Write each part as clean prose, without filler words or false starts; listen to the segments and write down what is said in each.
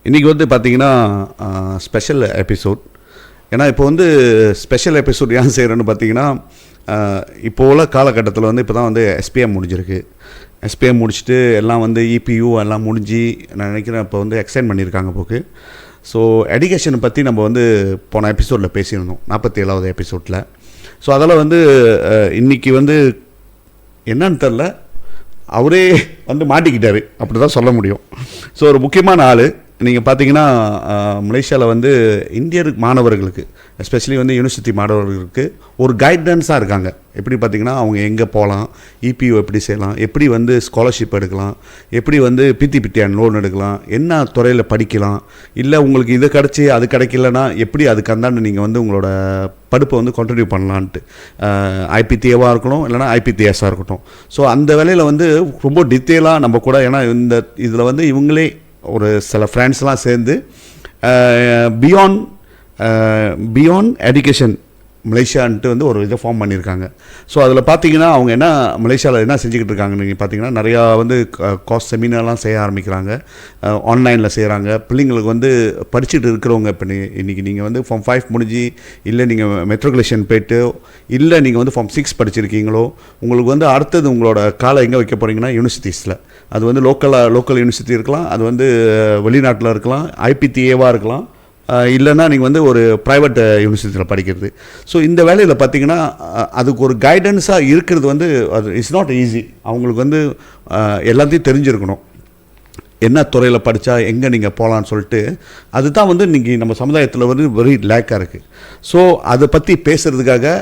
இன்றைக்கி வந்து பார்த்திங்கன்னா ஸ்பெஷல் எபிசோட். ஏன்னா இப்போ வந்து ஸ்பெஷல் எபிசோட் ஏன் செய்கிறேன்னு பார்த்தீங்கன்னா, இப்போ உள்ள காலகட்டத்தில் வந்து இப்போ தான் வந்து எஸ்பிஎம் முடிஞ்சிருக்கு. எஸ்பிஎம் முடிச்சுட்டு எல்லாம் வந்து இபியூ எல்லாம் முடிஞ்சு நான் நினைக்கிறேன் இப்போ வந்து எக்ஸ்டெண்ட் பண்ணியிருக்காங்க போக்கு. ஸோ எஜுகேஷனை பற்றி நம்ம வந்து போன எபிசோடில் பேசியிருந்தோம், 47வது எபிசோடில். ஸோ அதில் வந்து இன்றைக்கி வந்து என்னன்னு தெரில, அவரே வந்து மாட்டிக்கிட்டார், அப்படி தான் சொல்ல முடியும். ஸோ ஒரு முக்கியமான ஆள். நீங்கள் பார்த்தீங்கன்னா மலேசியாவில் வந்து இந்தியர் மாணவர்களுக்கு, எஸ்பெஷலி வந்து யூனிவர்சிட்டி மாணவர்களுக்கு ஒரு கைடன்ஸாக இருக்காங்க. எப்படி பார்த்தீங்கன்னா அவங்க எங்கே போகலாம், இபியூ எப்படி செய்யலாம், எப்படி வந்து ஸ்காலர்ஷிப் எடுக்கலாம், எப்படி வந்து பித்தியான் லோன் எடுக்கலாம், என்ன துறையில் படிக்கலாம், இல்லை உங்களுக்கு இது கிடச்சி அது கிடைக்கலன்னா எப்படி அதுக்கு அந்தாண்டு நீங்கள் வந்து உங்களோட படிப்பை வந்து கண்டினியூ பண்ணலான்ட்டு, ஐபிடிஏவாக இருக்கணும் இல்லைனா ஐபிடிஎஸ்ஸாக இருக்கட்டும். ஸோ அந்த வேலையில் வந்து ரொம்ப டீட்டெயிலாக நம்ம கூட, ஏன்னா இந்த இதில் வந்து இவங்களே ஒரு சில ஃப்ரெண்ட்ஸ்லாம் சேர்ந்து பியாண்ட் எஜுகேஷன் மலேசியான்ட்டு வந்து ஒரு இதை ஃபார்ம் பண்ணியிருக்காங்க. ஸோ அதில் பார்த்தீங்கன்னா அவங்க என்ன மலேசியாவில் என்ன செஞ்சுக்கிட்டு இருக்காங்கன்னு நீங்கள் பார்த்தீங்கன்னா, நிறையா வந்து காஸ்ட் செமினார்லாம் செய்ய ஆரம்பிக்கிறாங்க, ஆன்லைனில் செய்கிறாங்க. பிள்ளைங்களுக்கு வந்து படிச்சுட்டு இருக்கிறவங்க, இப்போ இன்றைக்கி நீங்கள் வந்து ஃபார்ம் 5 முடிஞ்சு, இல்லை நீங்கள் மெட்ரிகுலேஷன் போய்ட்டு, இல்லை நீங்கள் வந்து ஃபார்ம் 6 படிச்சிருக்கீங்களோ, உங்களுக்கு வந்து அடுத்தது உங்களோட காலை எங்கே வைக்க போகிறீங்கன்னா யூனிவர்சிட்டிஸில். அது வந்து லோக்கல் யூனிவர்சிட்டி இருக்கலாம், அது வந்து வெளிநாட்டில் இருக்கலாம், ஐபிடிஏவாக இருக்கலாம், இல்லைன்னா நீங்கள் வந்து ஒரு ப்ரைவேட் யூனிவர்சிட்டியில் படிக்கிறது. ஸோ இந்த வேலையில் பார்த்தீங்கன்னா அதுக்கு ஒரு கைடன்ஸாக இருக்கிறது வந்து அது இட்ஸ் நாட் ஈஸி. அவங்களுக்கு வந்து எல்லாத்தையும் தெரிஞ்சிருக்கணும், என்ன துறையில் படித்தா எங்கே நீங்கள் போகலான்னு சொல்லிட்டு. அதுதான் வந்து இன்றைக்கி நம்ம சமுதாயத்தில் வந்து வெரி லேக்காக இருக்குது. ஸோ அதை பற்றி பேசுகிறதுக்காக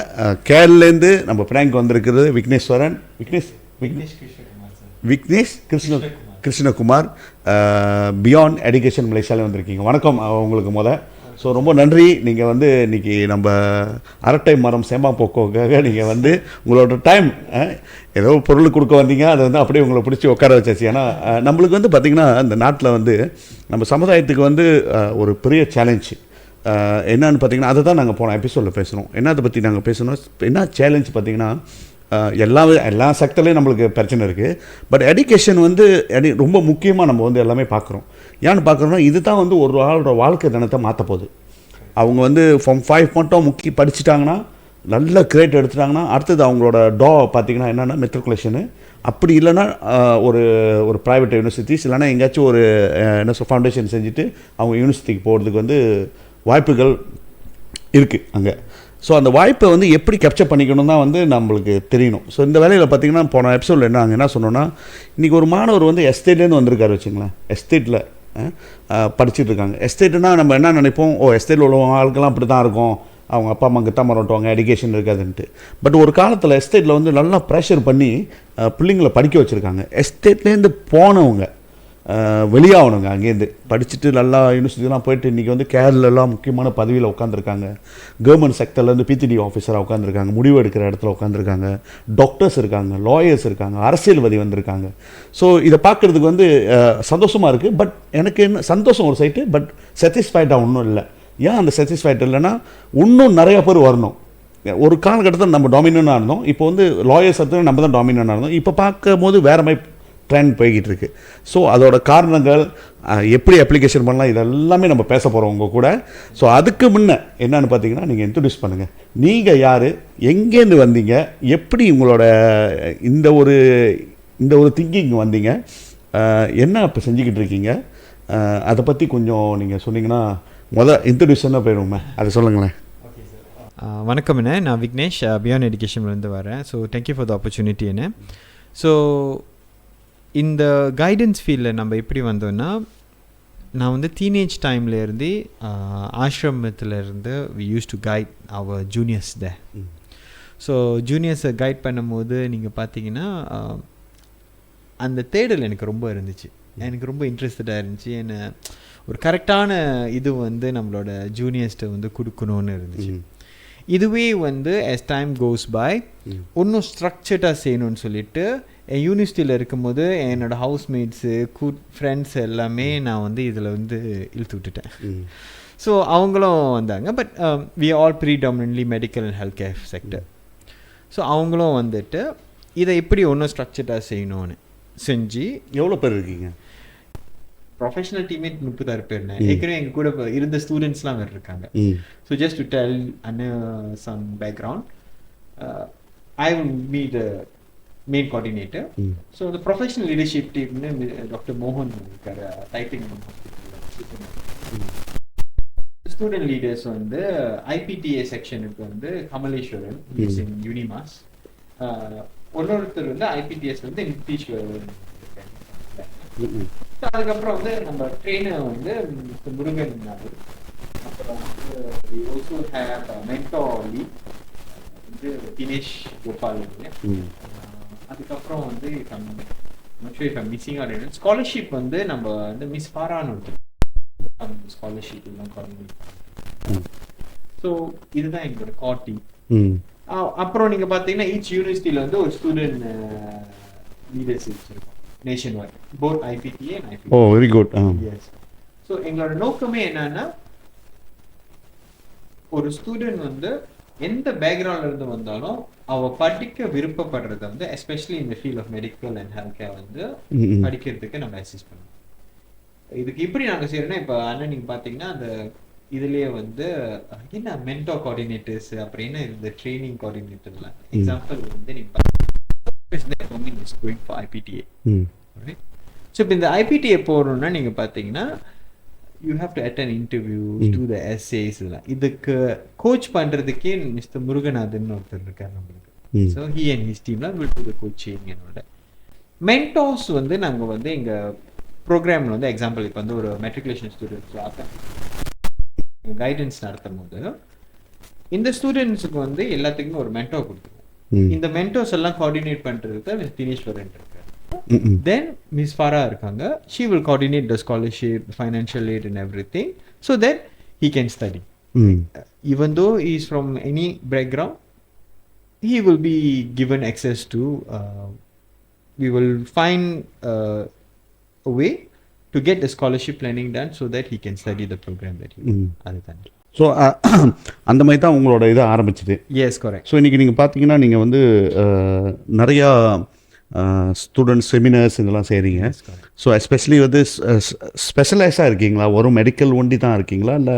கேரளேருந்து நம்ம பிராங்க் வந்திருக்கிறது விக்னேஷ் கிருஷ்ணகுமார், பியாண்ட் எஜுகேஷன் மலேசியாவில் வந்திருக்கீங்க. வணக்கம் உங்களுக்கு ஸோ ரொம்ப நன்றி. நீங்கள் வந்து இன்றைக்கி நம்ம அரட்டை மரம் சேமா போக்கோக்காக நீங்கள் வந்து உங்களோட டைம், ஏதோ பொருள் கொடுக்க வந்தீங்க, அதை வந்து அப்படியே உங்களை பிடிச்சி உட்கார வச்சாச்சு. ஏன்னா நம்மளுக்கு வந்து பார்த்திங்கன்னா இந்த நாட்டில் வந்து நம்ம சமுதாயத்துக்கு வந்து ஒரு பெரிய சேலஞ்சு என்னன்னு பார்த்திங்கன்னா, அதை தான் நாங்கள் போன எபிசோடில் பேசுகிறோம். என்னதை பற்றி நாங்கள் பேசணும், என்ன சேலஞ்ச் பார்த்திங்கன்னா, எல்லா செக்டர்லேயும் நம்மளுக்கு பிரச்சனை இருக்குது. பட் எஜுகேஷன் வந்து ரொம்ப முக்கியமாக நம்ம வந்து எல்லாமே பார்க்குறோம். ஏன்னு பார்க்குறோன்னா, இது தான் வந்து ஒரு ஆளோட வாழ்க்கை தினத்தை மாற்ற போகுது. அவங்க வந்து ஃபார்ம் 5 மட்டும் படிச்சுட்டாங்கன்னா, நல்ல கிரேட் எடுத்துட்டாங்கன்னா, அடுத்தது அவங்களோட பார்த்திங்கன்னா என்னென்னா மெட்ரிகுலேஷனு, அப்படி இல்லைன்னா ஒரு ப்ரைவேட் யூனிவர்சிட்டிஸ், இல்லைனா எங்கேயாச்சும் ஒரு ஃபவுண்டேஷன் செஞ்சுட்டு அவங்க யூனிவர்சிட்டிக்கு போகிறதுக்கு வந்து வாய்ப்புகள் இருக்குது அங்கே. ஸோ அந்த வாய்ப்பை வந்து எப்படி கேப்சர் பண்ணிக்கணும் தான் வந்து நம்மளுக்கு தெரியணும். ஸோ இந்த வேலையில் பார்த்திங்கன்னா போன எபிசோடில் என்ன சொன்னோன்னா, இன்றைக்கி ஒரு மாணவர் வந்து எஸ்டேட்லேருந்து வந்திருக்காரு வச்சுங்களேன். எஸ்டேட்டில் படிச்சுட்டு இருக்காங்க. எஸ்டேட்டுனால் நம்ம என்ன நினைப்போம், எஸ்டேட்டில் உள்ள ஆளுக்கெல்லாம் அப்படி தான் இருக்கும், அவங்க அப்பா அம்மா கிட்ட மறட்டுவாங்க, எஜுகேஷன் இருக்காதுன்ட்டு. பட் ஒரு காலத்தில் எஸ்டேட்டில் வந்து நல்லா ப்ரெஷர் பண்ணி பிள்ளைங்களை படிக்க வச்சுருக்காங்க. எஸ்டேட்லேருந்து போனவங்க வெளியாகணுங்க, அங்கேருந்து படிச்சுட்டு நல்லா யூனிவர்சிட்டிலாம் போயிட்டு இன்றைக்கி வந்து கேரளெலாம் முக்கியமான பதவியில் உட்காந்துருக்காங்க. கவர்மெண்ட் செக்டர்லேருந்து பிடிடி ஆஃபீஸராக உட்காந்துருக்காங்க, முடிவு எடுக்கிற இடத்துல உட்காந்துருக்காங்க, டாக்டர்ஸ் இருக்காங்க, லாயர்ஸ் இருக்காங்க, அரசியல்வாதி வந்திருக்காங்க. ஸோ இதை பார்க்குறதுக்கு வந்து சந்தோஷமாக இருக்குது. பட் எனக்கு என்ன சந்தோஷம் ஒரு சைட்டு, பட் சாட்டிஸ்ஃபைடாக ஒன்றும் இல்லை. ஏன் அந்த சாட்டிஸ்ஃபைட் இல்லைன்னா, இன்னும் நிறையா பேர் வரணும். ஒரு காலகட்டத்தில் நம்ம டாமினண்டாக இருந்தோம், இப்போ வந்து லாயர்ஸ் எடுத்து நம்ம தான் டாமினண்டாக இருந்தோம். இப்போ பார்க்கும் போது வேறு மாதிரி ட்ரெண்ட் போய்கிட்டு இருக்குது. ஸோ அதோட காரணங்கள், எப்படி அப்ளிகேஷன் பண்ணலாம், இதெல்லாமே நம்ம பேச போகிறோம் உங்கள் கூட. ஸோ அதுக்கு முன்னே என்னென்னு பார்த்தீங்கன்னா, நீங்கள் இன்ட்ரடியூஸ் பண்ணுங்கள். நீங்கள் யார், எங்கேருந்து வந்தீங்க, எப்படி உங்களோட இந்த ஒரு திங்கிங் வந்தீங்க, என்ன இப்போ செஞ்சுக்கிட்டு இருக்கீங்க, அதை பற்றி கொஞ்சம் நீங்கள் சொன்னீங்கன்னா இன்ட்ரடியூஷனாக போயிடுவோமே, அதை சொல்லுங்களேன். வணக்கம் அண்ணே, நான் விக்னேஷ், பியாண்ட் எஜுகேஷன்லேருந்து வரேன். So thank you for the opportunity அண்ணே. ஸோ இந்த கைடன்ஸ் ஃபீல்டில் நம்ம எப்படி வந்தோன்னா, நான் வந்து டீனேஜ் டைம்லேருந்து ஆசிரமத்திலேருந்து we use to guide our juniors த. ஸோ ஜூனியர்ஸை கைட் பண்ணும்போது நீங்கள் பார்த்தீங்கன்னா, அந்த தேடல் எனக்கு ரொம்ப இருந்துச்சு, எனக்கு ரொம்ப இன்ட்ரெஸ்டடாக இருந்துச்சு. என்ன ஒரு கரெக்டான இது வந்து நம்மளோட ஜூனியர்ஸ்ட்டை வந்து கொடுக்கணுன்னு இருந்துச்சு. இதுவே வந்து as time goes by இன்னும் ஸ்ட்ரக்சர்டாக செய்யணும்னு சொல்லிட்டு என் யூனிவர்சிட்டியில் இருக்கும்போது என்னோடய ஹவுஸ்மேட்ஸு ஃப்ரெண்ட்ஸ் எல்லாமே நான் வந்து இதில் வந்து இழுத்து விட்டுட்டேன். ஸோ அவங்களும் வந்தாங்க. But we all predominantly medical and health care sector. So அவங்களும் வந்துட்டு இதை எப்படி ஒன்றும் ஸ்ட்ரக்சர்டாக செய்யணும்னு செஞ்சு. எவ்வளோ பேர் இருக்கீங்க? ப்ரொஃபஷனல் டீமே 36 பேர்னு ஏற்கனவே எங்க கூட இருந்த ஸ்டூடெண்ட்ஸ்லாம் வேறு இருக்காங்க. So just to tell some background, I will be the main coordinator. So இந்த ப்ரொஃபஷனல் லீடர்ஷிப் டீம்னு டாக்டர் மோகன் இருக்காரு, டைப்பிங் ஸ்டூடெண்ட் லீடர்ஸ் வந்து ஐபிடிஏ செக்ஷனுக்கு வந்து கமலேஸ்வரன் இன் யூனிமாஸ், ஒருத்தர் வந்து ஐபிடிஎஸ் வந்து நித்தீஸ்வரன். அதுக்கப்புறம் வந்து நம்ம ட்ரெயினர் வந்து முருகன், அப்புறம் மென்டாலி வந்து தினேஷ் கோபால். அதுக்கப்புறம் வந்து மிஸ்ஸிங் ஆர் ஸ்காலர்ஷிப் வந்து நம்ம வந்து மிஸ் பாரான்னு ஒருத்தர் ஸ்காலர்ஷிப் எல்லாம் குறைஞ்சி. ஸோ இதுதான் எங்களோட காட்டி. அப்புறம் நீங்க பாத்தீங்கன்னா ஈச் யூனிவர்சிட்டியில வந்து ஒரு ஸ்டூடெண்ட் லீடர்ஸ் வச்சிருக்கோம் nationwide, both IPTA and IPTA. Oh very good. Yes. So எங்களோட நோக்கமே என்னன்னா, ஒரு ஸ்டூடெண்ட் வந்து எந்த பேக்ரவுண்ட்ல இருந்து வந்தாலும் அவ படிக்க விருப்பப்படுறத வந்து எஸ்பெஷலி இந்த field of medical and health care வந்து படிக்கிறதுக்கு நம்ம அசிஸ்ட் பண்ணுவோம். இதுக்கு எப்படி நாங்க செய்யறோம்னா, இப்போ அண்ணன் நீங்க பாத்தீங்கன்னா அந்த இதுலயே வந்து என்ன மென்டோ கோஆர்டினேட்டர்ஸ் அப்படின்னு இந்த ட்ரைனிங் கோஆர்டினேட்டர்ல எக்ஸாம்பிள் வந்து நீங்க ஐபிடிஏ. ஸோ இப்போ இந்த ஐபிடிஏ போறோம்னா நீங்க பாத்தீங்கன்னா you have to attend interviews, do the essays. இதுக்கு கோச் பண்றதுக்கே மிஸ்டர் முருகநாதன் ஒருத்தர் இருக்காரு நம்மளுக்கு. ஸோ ஹி அண்ட் ஹிஸ் டீம்ல வில் டு த கோச்சிங். என்னோட மென்டார்ஸ் வந்து நாங்க வந்து எங்க ப்ரோக்ராம்ல வந்து எக்ஸாம்பிள் இப்போ வந்து ஒரு மெட்ரிகுலேஷன் ஸ்டூடெண்ட்ஸ் கைடன்ஸ் நடத்தும் போது இந்த ஸ்டூடெண்ட்ஸுக்கு வந்து எல்லாத்துக்குமே ஒரு மென்டோர் கொடுத்துருவோம். இந்த மென்டோர்ஸ் எல்லாம் கோஆர்டினேட் பண்றதுக்கு மிஸ் தினேஸ்வரன் இருக்காரு. தென் மிஸ் ஃபாரா இருக்காங்க. She will coordinate the scholarship, financial eight and everything, so that he can study. Even though he is from any background, he will be given access to we will find a way to get the scholarship planning done so that he can study the program that he அதுதான். So அந்த மாதிரி தான் உங்களோட இது ஆரம்பிச்சுது. Yes correct. So இன்றைக்கி நீங்கள் பார்த்தீங்கன்னா நீங்கள் வந்து நிறையா ஸ்டூடெண்ட்ஸ் செமினார்ஸ் இதெல்லாம் செய்கிறீங்க. ஸோ எஸ்பெஷலி வந்து ஸ்பெஷலைஸாக இருக்கீங்களா? ஒரு மெடிக்கல் ஒண்டி தான் இருக்கீங்களா, இல்லை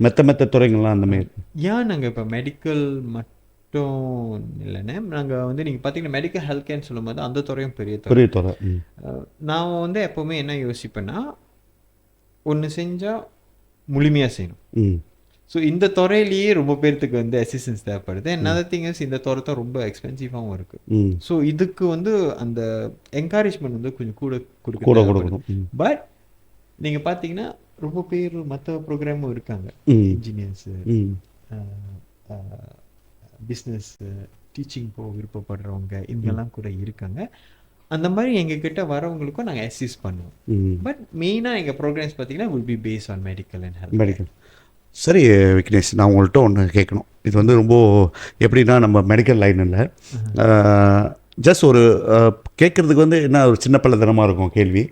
மெத்த துறைங்கள்லாம் அந்த மாதிரி? ஏன் நாங்கள் இப்போ மெடிக்கல் மட்டும் இல்லைன்னு நாங்கள் வந்து நீங்கள் பார்த்தீங்கன்னா மெடிக்கல் ஹெல்த் கேர்னு சொல்லும் போது அந்த துறையும் பெரிய துறை. நான் வந்து எப்போவுமே என்ன யோசிப்பேன்னா, ஒன்று செஞ்சால் முழுமையாக செய்யணும். ஸோ இந்த துறையிலேயே ரொம்ப பேர்த்துக்கு வந்து அசிஸ்டன்ஸ் தேவைப்படுது. another thing is இந்த துறை தான் ரொம்ப எக்ஸ்பென்சிவாகவும் இருக்குது. ஸோ இதுக்கு வந்து அந்த என்கரேஜ்மெண்ட் வந்து கொஞ்சம் கூட கொடுக்கணும். பட் நீங்கள் பார்த்தீங்கன்னா ரொம்ப பேர் மற்ற ப்ரோக்ராமும் இருக்காங்க. இன்ஜினியர்ஸு, பிஸ்னஸ், டீச்சிங் போக விருப்பப்படுறவங்க இங்கெல்லாம் கூட இருக்காங்க. அந்த மாதிரி எங்ககிட்ட வரவங்களுக்கும் நாங்கள் அசிஸ்ட் பண்ணுவோம். பட் மெயினாக எங்கள் ப்ரோக்ராம்ஸ் பார்த்தீங்கன்னா will be based on medical and health. Medical. சரி விக்னேஷ், நான் உங்கள்கிட்ட ஒன்று கேட்கணும். இது வந்து ரொம்ப எப்படின்னா, நம்ம மெடிக்கல் லைன் இல்லை, ஜஸ்ட் ஒரு கேட்குறதுக்கு வந்து என்ன ஒரு சின்ன பள்ளத்தனமாக இருக்கும் கேள்வி.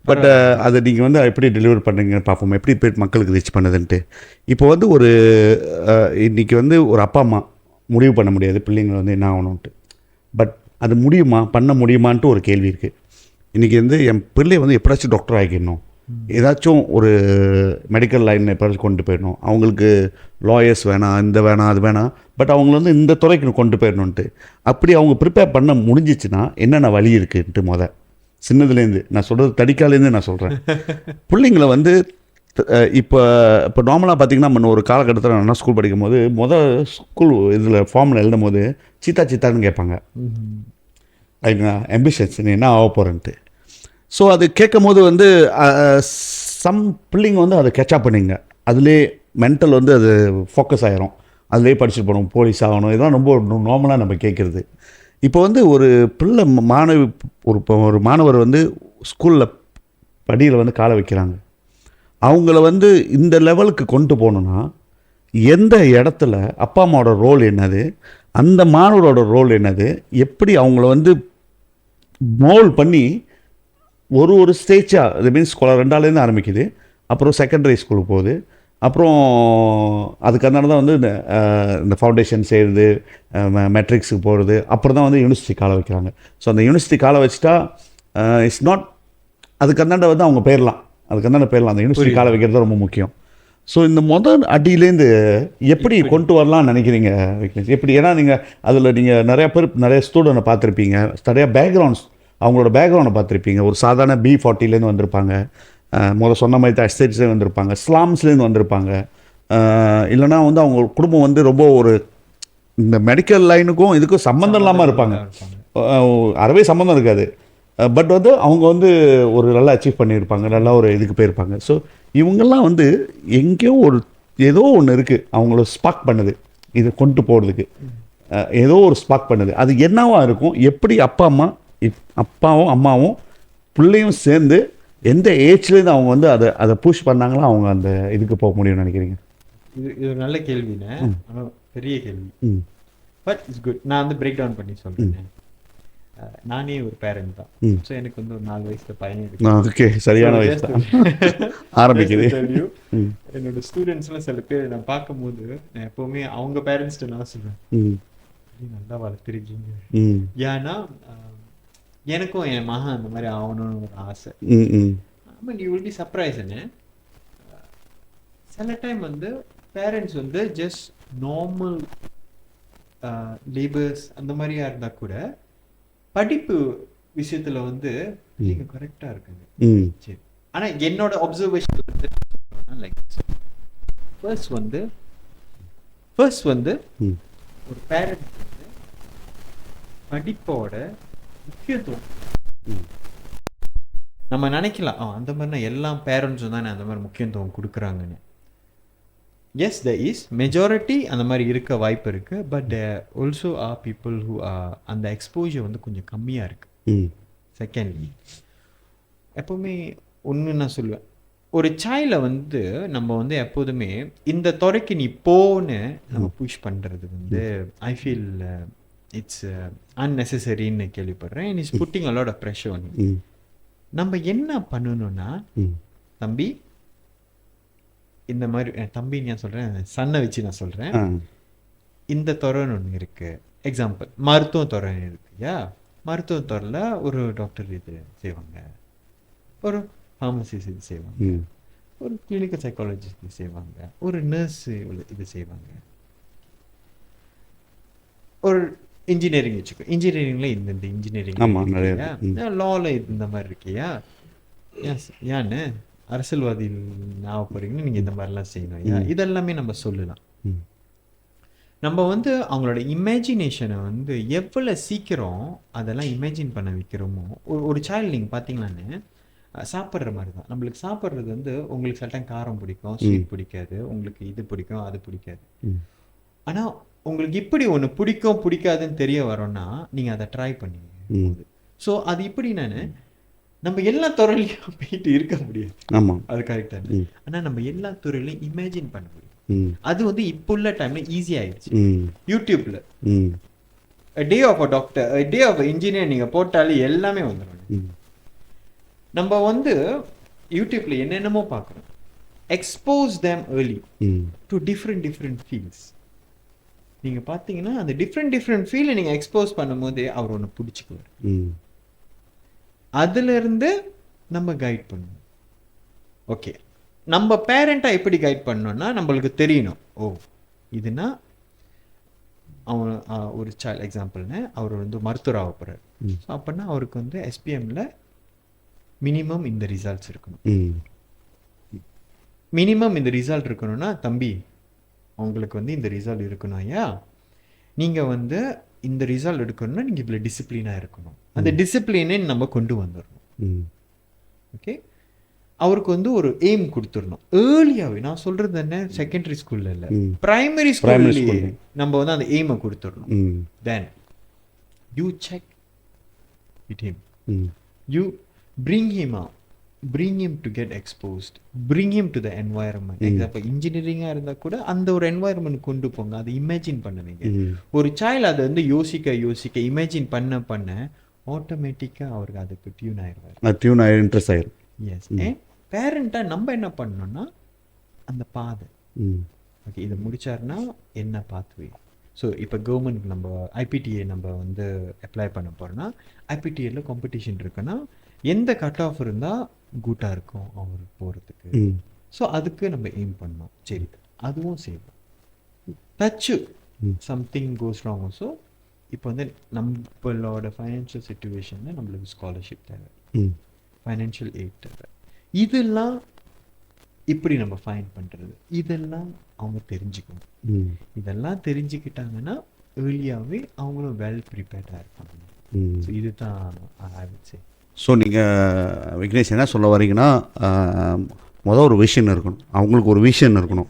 பட் அதை நீங்கள் வந்து எப்படி டெலிவர் பண்ணுறீங்கன்னு பார்ப்போம், எப்படி போய் மக்களுக்கு ரீச் பண்ணுதுன்ட்டு. இப்போ வந்து ஒரு இன்றைக்கி வந்து ஒரு அப்பா அம்மா முடிவு பண்ண முடியாது பிள்ளைங்களை வந்து என்ன ஆகணுன்ட்டு. பட் அது பண்ண முடியுமான்ட்டு ஒரு கேள்வி இருக்குது. இன்றைக்கி வந்து என் பிள்ளை வந்து எப்படாச்சும் டாக்டர் ஆகிடணும், ஏதாச்சும் ஒரு மெடிக்கல் லைனில் எப்போதாச்சும் கொண்டு போயிடணும், அவங்களுக்கு லாயர்ஸ் வேணாம், இந்த வேணாம் அது வேணாம், பட் அவங்கள வந்து இந்த துறைக்கு கொண்டு போயிடணுன்ட்டு அப்படி அவங்க ப்ரிப்பேர் பண்ண முடிஞ்சிச்சுன்னா என்னென்ன வழி இருக்குன்ட்டு சின்னதுலேருந்து நான் சொல்கிறது, தடிக்காலேருந்து நான் சொல்கிறேன். பிள்ளைங்களை வந்து இப்போ நார்மலாக பார்த்திங்கன்னா நம்ம ஒரு காலகட்டத்தில் நான் ஸ்கூல் படிக்கும் போது ஸ்கூல் இதில் ஃபார்மில் எழுதும் போது சித்தான்னு கேட்பாங்க. ஆம்பிஷன்ஸ் என்ன ஆக போகிறேன்ட்டு. ஸோ அது கேட்கும் போது வந்து சம் பிள்ளைங்க வந்து அதை கேட்சப் பண்ணிங்க, அதிலே மென்டல் வந்து அது ஃபோக்கஸ் ஆகிரும், அதிலே படிச்சுட்டு போகணும், போலீஸ் ஆகணும், இதெல்லாம் ரொம்ப நார்மலாக நம்ம கேட்குறது. இப்போ வந்து ஒரு பிள்ளை ஒரு மாணவர் வந்து ஸ்கூலில் படியில் வந்து காலை வைக்கிறாங்க, அவங்கள வந்து இந்த லெவலுக்கு கொண்டு போகணுன்னா எந்த இடத்துல அப்பா அம்மாவோட ரோல் என்னது, அந்த மாணவரோட ரோல் என்னது, எப்படி அவங்கள வந்து மோல்ட் பண்ணி ஒரு ஸ்டேஜாக, அது மீன்ஸ் 2ஆலேருந்து ஆரம்பிக்குது, அப்புறம் செகண்டரி ஸ்கூலுக்கு போகுது, அப்புறம் அதுக்கு அதனால தான் வந்து இந்த ஃபவுண்டேஷன் செய்கிறது, மெட்ரிக்ஸுக்கு போகிறது, அப்புறம் தான் வந்து யூனிவர்சிட்டி காலை வைக்கிறாங்க. ஸோ அந்த யூனிவர்சிட்டி காலை வச்சுட்டா இட்ஸ் நாட், அதுக்கு அந்தாண்ட வந்து அவங்க போயிடலாம், அதுக்கு அந்த பேரில் அந்த யூனிவர்சிட்டி காலை வைக்கிறது ரொம்ப முக்கியம். ஸோ இந்த முதல் அடியிலேருந்து எப்படி கொண்டு வரலாம்னு நினைக்கிறீங்க விக்னேஷ்? எப்படி, ஏன்னா நீங்கள் அதில் நீங்கள் நிறைய ஸ்டூடெண்ட்டை பார்த்துருப்பீங்க, நிறையா பேக்ரவுண்ட்ஸ், அவங்களோட பேக்ரவுண்டை பார்த்துருப்பீங்க. ஒரு சாதாரண B40லேருந்து வந்திருப்பாங்க, சொன்ன மாதிரி தான் எஸ்டேட்ஸ்லேருந்து வந்திருப்பாங்க, ஸ்லாம்ஸ்லேருந்து வந்திருப்பாங்க, இல்லைனா வந்து அவங்க குடும்பம் வந்து ரொம்ப ஒரு இந்த மெடிக்கல் லைனுக்கும் இதுக்கும் சம்மந்தம் இல்லாமல் இருப்பாங்க, அறவே சம்மந்தம் இருக்காது. பட் வந்து அவங்க வந்து ஒரு நல்லா அச்சீவ் பண்ணியிருப்பாங்க, நல்லா ஒரு இதுக்கு போயிருப்பாங்க. ஸோ இவங்கெல்லாம் வந்து எங்கேயோ ஏதோ ஒன்று இருக்குது அவங்கள ஸ்பார்க் பண்ணுது, இது கொண்டு போகிறதுக்கு ஏதோ ஒரு ஸ்பார்க் பண்ணுது. அது என்னவா இருக்கும்? எப்படி அப்பாவும் அம்மாவும் பிள்ளையும் சேர்ந்து எந்த ஏஜ்லேருந்து அவங்க வந்து அதை புஷ் பண்ணாங்களோ அவங்க அந்த இதுக்கு போக முடியும்னு நினைக்கிறீங்க? இது ஒரு நல்ல கேள்விண்ணே, ஆனால் பெரிய கேள்வி. But it's good. நான் வந்து பிரேக் டவுன் பண்ணி சொல்கிறேன். நானே ஒரு பேரண்ட் தான். ஸோ எனக்கு வந்து ஒரு 4 வயசுல பையன் இருக்கு. ஓகே, சரியான வயசு தான் ஆரம்பிக்குது. என்னோட ஸ்டூடெண்ட்ஸ்லாம் சில பேர் நான் பார்க்கும்போது நான் எப்பவுமே அவங்க பேரண்ட்ஸ்ட்டு நான் சொல்லுவேன், நல்லா வளர்த்துருக்கீங்க. ஏன்னா எனக்கும் என் மகன் அந்த மாதிரி ஆகணும்னு ஒரு ஆசை. ஆமாம், யூ வில் பி சர்ப்ரைஸ்ன்னு. சில டைம் வந்து பேரண்ட்ஸ் வந்து ஜஸ்ட் நார்மல் லேபர்ஸ் அந்த மாதிரியா இருந்தால் கூட படிப்பு விஷயத்துல வந்து நீங்க கரெக்டா இருக்குங்க. சரி, ஆனா என்னோட அப்சர்வேஷன் வந்து லைக் ஃபர்ஸ்ட் வந்து ஒரு பேரண்ட் வந்து படிப்போட முக்கியத்துவம் நம்ம நினைக்கலாம், அந்த மாதிரினா எல்லா பேரண்ட்ஸும் தானே அந்த மாதிரி முக்கியத்துவம் கொடுக்குறாங்கன்னு. எஸ், there is மெஜாரிட்டி அந்த மாதிரி இருக்க வாய்ப்பு இருக்கு. But there also are people who are அந்த எக்ஸ்போஜர் வந்து கொஞ்சம் கம்மியாக இருக்கு. செகண்ட்லி, எப்போவுமே ஒன்று நான் சொல்லுவேன், ஒரு சைல்டை வந்து நம்ம வந்து எப்போதுமே இந்த துறைக்கு நீ போன்னு நம்ம புஷ் பண்ணுறது வந்து ஐ ஃபீல் இட்ஸ் unnecessary-ன்னு கேள்விப்படுறேன். and it's putting a lot of pressure on you. நம்ம என்ன பண்ணணும்னா, தம்பி இந்த மாதிரி தம்பின்னு நான் சொல்கிறேன், சன்னை வச்சு நான் சொல்கிறேன், இந்த துறைன்னு ஒன்று இருக்குது. எக்ஸாம்பிள் மருத்துவ துறை இருக்குயா, மருத்துவ துறையில் ஒரு டாக்டர் இது செய்வாங்க, ஒரு ஃபார்மசிஸ்ட் இது செய்வாங்க, ஒரு கிளினிக்கல் சைக்காலஜிஸ்ட் இது செய்வாங்க, ஒரு நர்ஸ் இது செய்வாங்க, ஒரு இன்ஜினியரிங் வச்சுக்கோ, இன்ஜினியரிங்கில் இந்த இன்ஜினியரிங், லாவில் இந்த மாதிரி இருக்கியா, ஏன்னு அரசியல்வாதி ஆக போறீங்கன்னு நீங்கள் இந்த மாதிரிலாம் செய்யணும். இதெல்லாமே நம்ம சொல்லலாம். நம்ம வந்து அவங்களோட இமேஜினேஷனை வந்து எவ்வளோ சீக்கிரம் அதெல்லாம் இமேஜின் பண்ண வைக்கிறோமோ. ஒரு சைல்டு நீங்கள் பார்த்தீங்களான்னு சாப்பிட்ற மாதிரி தான். நம்மளுக்கு சாப்பிட்றது வந்து உங்களுக்கு சில டைம் காரம் பிடிக்கும், ஸ்வீட் பிடிக்காது, உங்களுக்கு இது பிடிக்கும், அது பிடிக்காது. ஆனால் உங்களுக்கு இப்படி ஒன்று பிடிக்கும் பிடிக்காதுன்னு தெரிய வரோன்னா நீங்கள் அதை ட்ரை பண்ணுவீங்க. ஸோ அது இப்படி நம்ம எல்லா துறையிலையும் போயிட்டு இருக்க முடியாது. ஆமாம், அது கரெக்டாக. ஆனால் நம்ம எல்லா துறையிலையும் இமேஜின் பண்ண முடியும். அது வந்து இப்போ உள்ள டைம்ல ஈஸி ஆயிடுச்சு. யூடியூப்ல day of a doctor, day of engineer நீங்க போட்டாலே எல்லாமே வந்துடும். நம்ம வந்து யூடியூப்ல என்னென்னமோ பார்க்குறோம். Expose them early to different fields. நீங்க பார்த்தீங்கன்னா அந்த டிஃப்ரெண்ட் ஃபீல்டை நீங்க எக்ஸ்போஸ் பண்ணும்போது அவர் ஒன்று பிடிச்சிக்குவார். அதுலேருந்து நம்ம கைட் பண்ணணும். ஓகே, நம்ம பேரண்ட்டாக எப்படி கைட் பண்ணோம்னா நம்மளுக்கு தெரியணும், ஓ இதுனா அவன் ஒரு சைல்டு எக்ஸாம்பிள்னு அவர் வந்து மருத்துவர் ஆக போகிறார். ஸோ அப்படின்னா அவருக்கு வந்து எஸ்பிஎம்மில் மினிமம் இந்த ரிசல்ட்ஸ் இருக்கணும். மினிமம் இந்த ரிசல்ட் இருக்கணும்னா, தம்பி அவங்களுக்கு வந்து இந்த ரிசல்ட் இருக்கணும். ஐயா நீங்கள் வந்து இந்த ரிசல்ட் எடுக்கணும்னா நீங்கள் இவ்வளோ டிசிப்ளினாக இருக்கணும். அந்த டிசிப்ளினே நம்ம கொண்டு வந்துடணும். ஓகே, அவருக்கு வந்து ஒரு எய்ம் கொடுத்துடணும் ஏர்லியாகவே. நான் சொல்கிறது என்ன, செகண்டரி ஸ்கூலில் இல்லை, பிரைமரி ஸ்கூல்லேயே நம்ம வந்து அந்த எய்மை கொடுத்துடணும். Then you check with him, you bring him out, bring him to get exposed, bring him to the environment. Example இன்ஜினியரிங்காக இருந்தால் கூட அந்த ஒரு என்வாயர்மெண்ட் கொண்டு போங்க, அதை இமேஜின் பண்ணுவீங்க. ஒரு சைல்டு அதை வந்து யோசிக்க இமேஜின் பண்ண ஆட்டோமேட்டிக்காக அவருக்கு அதுக்கு டியூன் ஆயிடுவார், இன்ட்ரெஸ்ட் ஆயிடும். எஸ், பேரண்ட்டாக நம்ம என்ன பண்ணணும்னா அந்த பாதை, ஓகே இதை முடிச்சாருன்னா என்ன பாத்வே. ஸோ இப்போ கவர்மெண்ட் நம்ம ஐபிடிஏ நம்ம வந்து அப்ளை பண்ண போகிறோன்னா, ஐபிடிஏல காம்படிஷன் இருக்குன்னா எந்த கட் ஆஃப் இருந்தால் குட்டாக இருக்கும் அவர் போகிறதுக்கு. ம் ஸோ அதுக்கு நம்ம எய்ம் பண்ணோம். சரி, அதுவும் செய்வோம். Touch something goes wrong so இப்போ வந்து நம்மளோட ஃபைனான்ஷியல் சுச்சுவேஷனில் நம்மளுக்கு ஸ்காலர்ஷிப் தேவை, ம் ஃபைனான்ஷியல் எய்ட் தேவை. இதெல்லாம் இப்படி நம்ம ஃபைன் பண்ணுறது, இதெல்லாம் அவங்க தெரிஞ்சுக்கணும். ம் இதெல்லாம் தெரிஞ்சுக்கிட்டாங்கன்னா ஏர்லியாகவே அவங்களும் வெல் ப்ரிப்பேர்டாக இருப்பாங்க. ம் ஸோ இதுதான் ஐ வுட் சே. ஸோ நீங்கள் விக்னேஷ் என்ன சொல்ல வரீங்கன்னா, மொதல் ஒரு விஷன் இருக்கணும், அவங்களுக்கு ஒரு விஷன் இருக்கணும்.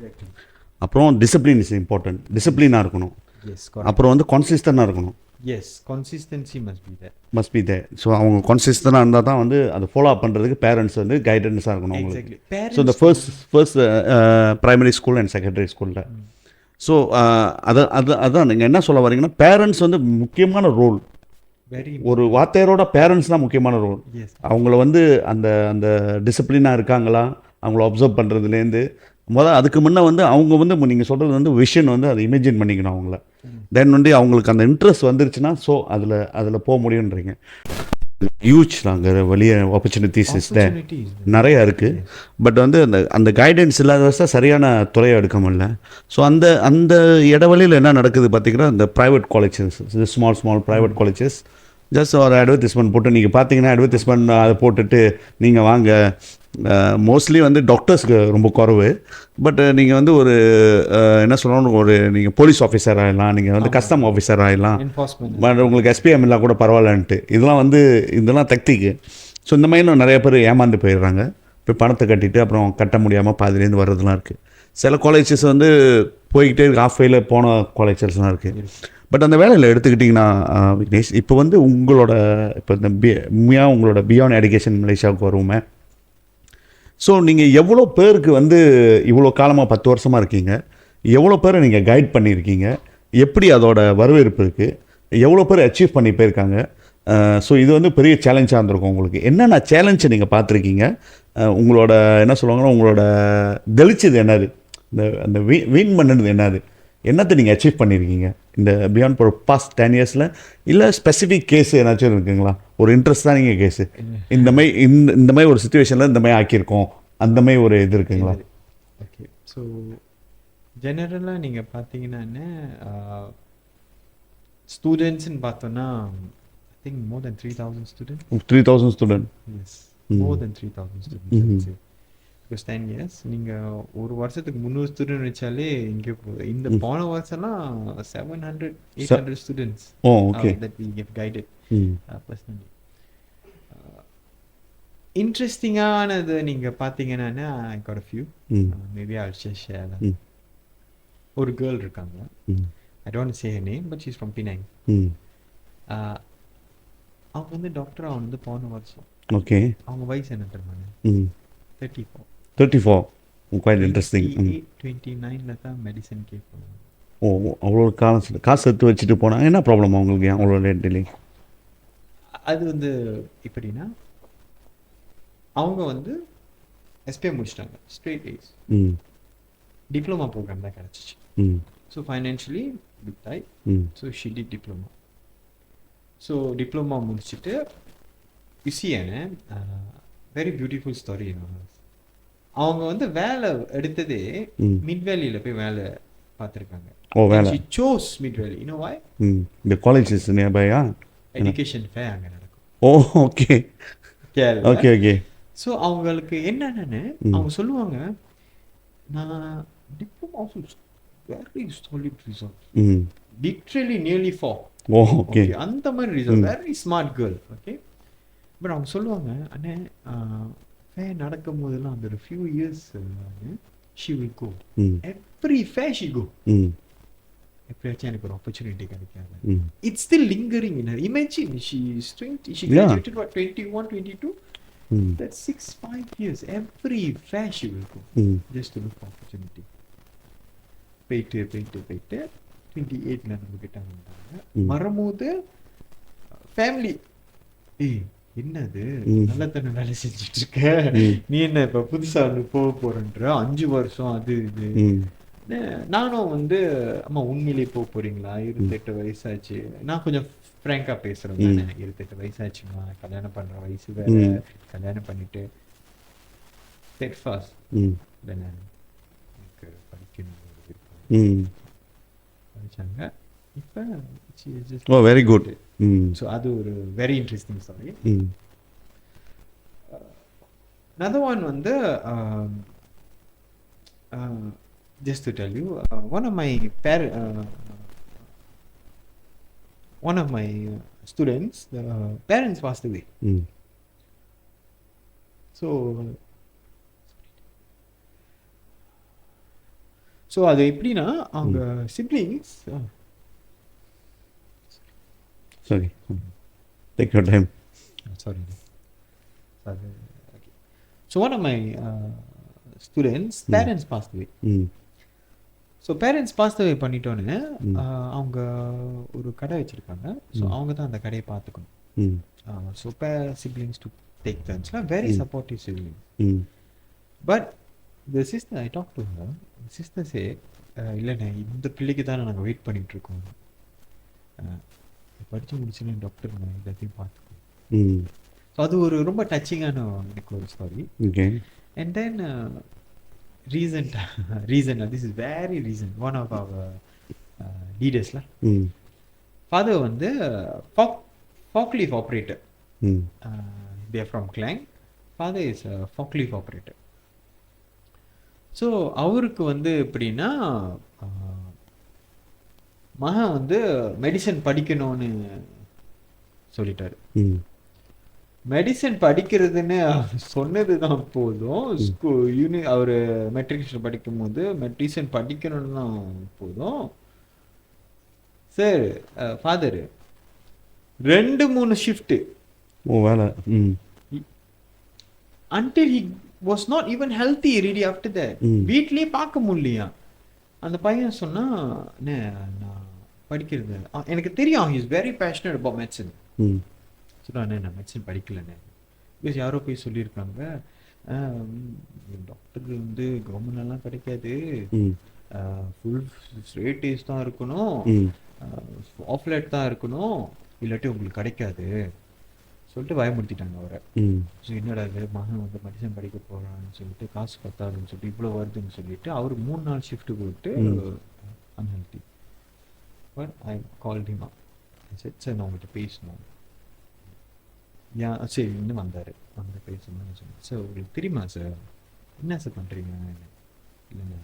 அப்புறம் டிசிப்ளின் இஸ் இம்பார்ட்டன்ட், டிசிப்ளினாக இருக்கணும். எஸ், அப்புறம் வந்து கான்சிஸ்டண்டாக இருக்கணும், yes, consistency must be there. Must be there. So அவங்க கான்சிஸ்டண்டாக இருந்தால் தான் வந்து அதை ஃபாலோ அப் பண்ணுறதுக்கு பேரண்ட்ஸ் வந்து கைடன்ஸாக இருக்கணும் அவங்களுக்கு. எக்ஸாக்ட்லி. ஸோ இந்த first primary school and secondary ஸ்கூலில். ஸோ அதான் நீங்கள் என்ன சொல்ல வரீங்கன்னா, பேரண்ட்ஸ் வந்து முக்கியமான ரோல். வெரி ஒரு வார்த்தையரோட பேரண்ட்ஸ் தான் முக்கியமான ரோல். எஸ், அவங்கள வந்து அந்த அந்த டிசிப்ளினாக இருக்காங்களா அவங்கள அப்சர்வ் பண்ணுறதுலேருந்து அதுக்கு முன்னே வந்து அவங்க வந்து நீங்கள் சொல்கிறது வந்து விஷன் வந்து அதை இமேஜின் பண்ணிக்கணும் அவங்கள. தென் வந்து அவங்களுக்கு அந்த இன்ட்ரெஸ்ட் வந்துருச்சுன்னா ஸோ அதில் போக முடியுன்றீங்க. ஹியூஜ் நாங்கள் வெளியே ஆப்பர்ச்சுனிட்டிஸ் நிறையா இருக்குது. பட் வந்து அந்த கைடன்ஸ் இல்லாத வசதி சரியான துறையை எடுக்க முடியல. ஸோ அந்த இடைவெளியில் என்ன நடக்குது பார்த்தீங்கன்னா, இந்த private colleges, small private colleges just ஒரு அட்வர்டைஸ்மெண்ட் போட்டு நீங்கள் பார்த்தீங்கன்னா, அட்வர்டைஸ்மெண்ட் அதை போட்டுட்டு நீங்கள் வாங்க. மோஸ்ட்லி வந்து டாக்டர்ஸ்க்கு ரொம்ப குறைவு. பட் நீங்கள் வந்து ஒரு என்ன சொல்லணும், ஒரு நீங்கள் போலீஸ் ஆஃபீஸர் ஆகிடலாம், நீங்கள் வந்து கஸ்டம் ஆஃபீஸர் ஆகிடலாம், பட் உங்களுக்கு எஸ்பிஎம் இல்லை கூட பரவாயில்லன்ட்டு. இதெல்லாம் தக்திக்கு. ஸோ இந்த மாதிரிலாம் நிறைய பேர் ஏமாந்து போயிடுறாங்க. போய் பணத்தை கட்டிட்டு அப்புறம் கட்ட முடியாமல் பாதிலேருந்து வர்றதுலாம் இருக்குது. சில காலேஜஸ் வந்து போய்கிட்டே இருக்கு, ஆஃப் ஃபெயிலில் போன காலேஜஸ்லாம் இருக்குது. பட் அந்த வேலையில் எடுத்துக்கிட்டிங்கன்னா விக்னேஷ், இப்போ வந்து உங்களோட இப்போ இந்த உங்களோட பியாண்ட் எஜுகேஷன் மலேசியாவுக்கு வருவோமே. ஸோ நீங்கள் எவ்வளோ பேருக்கு வந்து இவ்வளோ காலமாக 10 வருஷமாக இருக்கீங்க, எவ்வளோ பேரை நீங்கள் கைட் பண்ணியிருக்கீங்க, எப்படி அதோட வரவேற்பு இருக்குது, எவ்வளோ பேர் அச்சீவ் பண்ணி போயிருக்காங்க? ஸோ இது வந்து பெரிய சேலஞ்சாக இருந்திருக்கும் உங்களுக்கு. என்னென்ன சேலஞ்சை நீங்கள் பார்த்துருக்கீங்க? உங்களோட என்ன சொல்லுவாங்கன்னா, உங்களோட தெளிச்சது என்னது, அந்த வின் பண்ணது என்னது, என்னத்தை நீங்கள் அச்சீவ் பண்ணியிருக்கீங்க இந்த பியாண்ட் ஒரு பாஸ்ட் 10 இயர்ஸில்? இல்லை ஸ்பெசிஃபிக் கேஸ் ஏதாச்சும் இருக்குங்களா? ஒரு இன்ட்ரெஸ்ட் தான் நீங்கள் கேஸு இந்த மாதிரி ஒரு சுச்சுவேஷனில் இந்த மாதிரி ஆக்கியிருக்கோம், அந்த மாதிரி ஒரு இது இருக்குங்களா? ஓகே. ஸோ ஜெனரலாக நீங்கள் பார்த்தீங்கன்னா ஸ்டூடெண்ட்ஸ்ன்னு பார்த்தோன்னா I think more than 3000 student. 3000 student? Yes, more than 3000 students. Because 10 years நீங்கள் ஒரு வருஷத்துக்கு 300 ஸ்டூடெண்ட் வச்சாலே இங்கே போகுது. இந்த போன வருஷம்லாம் 700-800 students that we have guided personally. இன்ட்ரெஸ்டிங்கானது நீங்கள் பார்த்தீங்கன்னா I got a few. Maybe I'll just share that. ஒரு கேர்ள் இருக்காங்க, I don't want to say her name, but she's from Penang. அவங்க வந்து டாக்டர் வந்து போன வருஷம். ஓகே. அவங்க வயசு என்ன தெரியுமாங்க? 34. 34. Quite interesting. 29ல தான் மெடிசன் கேட்பாங்க. அவ்வளோ காசு எடுத்து வச்சுட்டு போனாங்க. என்ன ப்ராப்ளம் அவங்களுக்கு அவ்வளோ லேட் டிலே? அது வந்து எப்படின்னா, அவங்க வந்து எஸ்பிஎம் முடிச்சிட்டாங்க, ஸ்ட்ரெயிட் ஏஸ். டிப்ளமா ப்ரோக்ராம் தான் கிடச்சிச்சு. So financially bit tight. So she did diploma. So diploma முடிச்சுட்டு என்ன வெரி பியூட்டிஃபுல் ஸ்டோரி. அவங்க வந்து வேலை எடுத்ததே மிட் வேலியில் போய் வேலை பார்த்துருக்காங்க. She chose Mid Valley. You know why? The college is nearby. Education fair அங்கே நடக்கும். Okay. Okay. ஸோ அவங்களுக்கு என்னென்னு அவங்க சொல்லுவாங்க, நான் diploma very solid result, literally nearly 4. Okay. அந்த மாதிரி result, very smart girl. Okay. But அவங்க சொல்லுவாங்க, அண்ணே ஃபேர் நடக்கும் போதெல்லாம் அந்த ஒரு few years she will go. Every fair she go. எப்பயாச்சும் எனக்கு ஒரு ஆப்பர்ச்சுனிட்டி கிடைக்காது. It's still lingering in her. Imagine she graduated what, 21, 22? That's 5 years. Every fair she will go. Just to look for opportunity. போயிட்டு 28ல நம்ம கிட்ட வந்தாங்க. வரும்போது family, என்னது நல்ல தண்ணி வேலை செஞ்சுட்டு இருக்க, நீ என்ன இப்ப புதுசா ஒன்று போறன்ற 5 வருஷம் அது இது. நானும் வந்து அம்மா உண்மையிலேயே போறீங்களா, 28 வயசாச்சு. நான் கொஞ்சம் ஃப்ராங்கா பேசுறேன், 28 வயசாச்சுமா, கல்யாணம் பண்ற வயசு வேற, கல்யாணம் பண்ணிட்டு ஸ்டெட்ஃபாஸ்ட் ம் தென் எனக்கு படிக்கணும் ஒரு விருப்பம். ம் படித்தாங்க. இப்போ ஓ வெரி குட். ம் ஸோ அது ஒரு வெரி இன்ட்ரெஸ்டிங் ஸ்டாரி. ம் another one வந்து just to tell you, one of my students, the parents passed away. Hmm so அது எப்படின்னா அவங்க சிப்ளிங்ஸ் சரி டேக் யுவர் டைம். சாரி அது okay. So one of my students parents passed away. Hmm so parents passed away பண்ணிட்டோன்னு அவங்க ஒரு கடை வச்சுருக்காங்க. ஸோ அவங்க தான் அந்த கடையை பார்த்துக்கணும். Hmm so siblings to take டர்ன்ஸ்லாம் very supportive sibling. Hmm but the sister I talk to her, sister say இல்லைண்ணே இந்த பிள்ளைக்கு தானே நாங்கள் வெயிட் பண்ணிகிட்ருக்கோம், படித்து முடிச்சுன்னு டாக்டர் நான் எல்லாத்தையும் பார்த்துக்கோம். ம் ஸோ அது ஒரு ரொம்ப டச்சிங்கான எனக்கு ஒரு story. Okay. And then reason this is very reason one of our லீடர்ஸ்ல ம் ஃபாதர் வந்து forklift operator. Hmm there from Klang. Father is forklift operator. So அவருக்கு வந்து எப்படின்னா மகன் வந்து மெடிசன் படிக்கணும்னு சொல்லிட்டாரு. ம் மெடிசன் படிக்கிறதுன்னு சொன்னது தான் போதும். அவர் மெட்ரிகுலேஷன் படிக்கும் போது மெடிசன் படிக்கணும்னு தான் போதும். சார் ஃபாதரு 2-3 ஷிஃப்ட்டு ஓ வேலை. ம் until he was not even healthy really after that. வீட்லயே பார்க்க முடியலையா. அந்த பையன் சொன்னா நான் படிக்கிறது எனக்கு தெரியும், he is very passionate about medicine. சொன்னானே நான் மெடிசன் படிக்கலண்ணே. பிகாஸ் யாரோ போய் சொல்லியிருக்காங்க டாக்டர் வந்து கவர்மெண்ட்லாம் கிடைக்காது, ஃபுல் ஸ்ட்ரெயிட் டேஸ் தான் இருக்கணும், ஆஃப் லைட் தான் இருக்கணும், இல்லாட்டி உங்களுக்கு கிடைக்காது சொல்லிட்டு பயமுறுத்திட்டாங்க அவரை. ஸோ என்னடா இது மகன் வந்து மெடிசன் படிக்க போகிறான்னு சொல்லிட்டு காசு பத்தாதுன்னு சொல்லிட்டு இவ்வளோ வருதுன்னு சொல்லிட்டு அவர் 3-4 ஷிஃப்ட்டு போட்டு unhealthy. But I call him up. Sir நான் உங்கள்கிட்ட பேசணும். சரி இன்னும் வந்தார். வந்து பேசணும்னு சொன்னேன். சார் உங்களுக்கு தெரியுமா சார் என்ன சார் பண்ணுறீங்க? இல்லை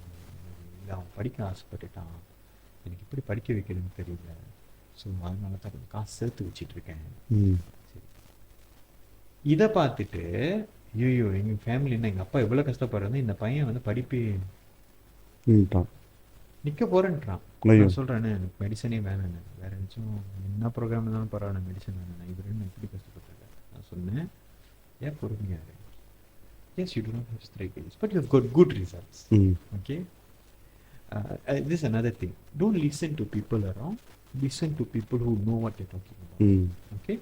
அவன் படிக்க ஆசைப்பட்டுட்டான், எனக்கு எப்படி படிக்க வைக்கிறதுன்னு தெரியல, ஸோ அதனால தான் காசு சேர்த்து வச்சிட்ருக்கேன். இதை பார்த்துட்டு ஐயோ எங்கள் ஃபேமிலின்னா எங்கள் அப்பா எவ்வளோ கஷ்டப்படுறது, இந்த பையன் வந்து படிப்பு நிற்க போகிறேன்றான். நான் சொல்கிறேன்னு எனக்கு மெடிசனே வேணாண்ணே, வேறு ஏதாச்சும் என்ன ப்ரோக்ராம் இருந்தாலும் பரவாயில்ல, மெடிசன் வேணாண்ணே, இவருன்னு எப்படி கஷ்டப்பட்டாங்க. நான் சொன்னேன் ஏன் பொறுமையாக, yes you do not have strike days but you have got good results. Okay. This is another thing. Don't listen to people around. Listen to people who know what they're talking about. Okay.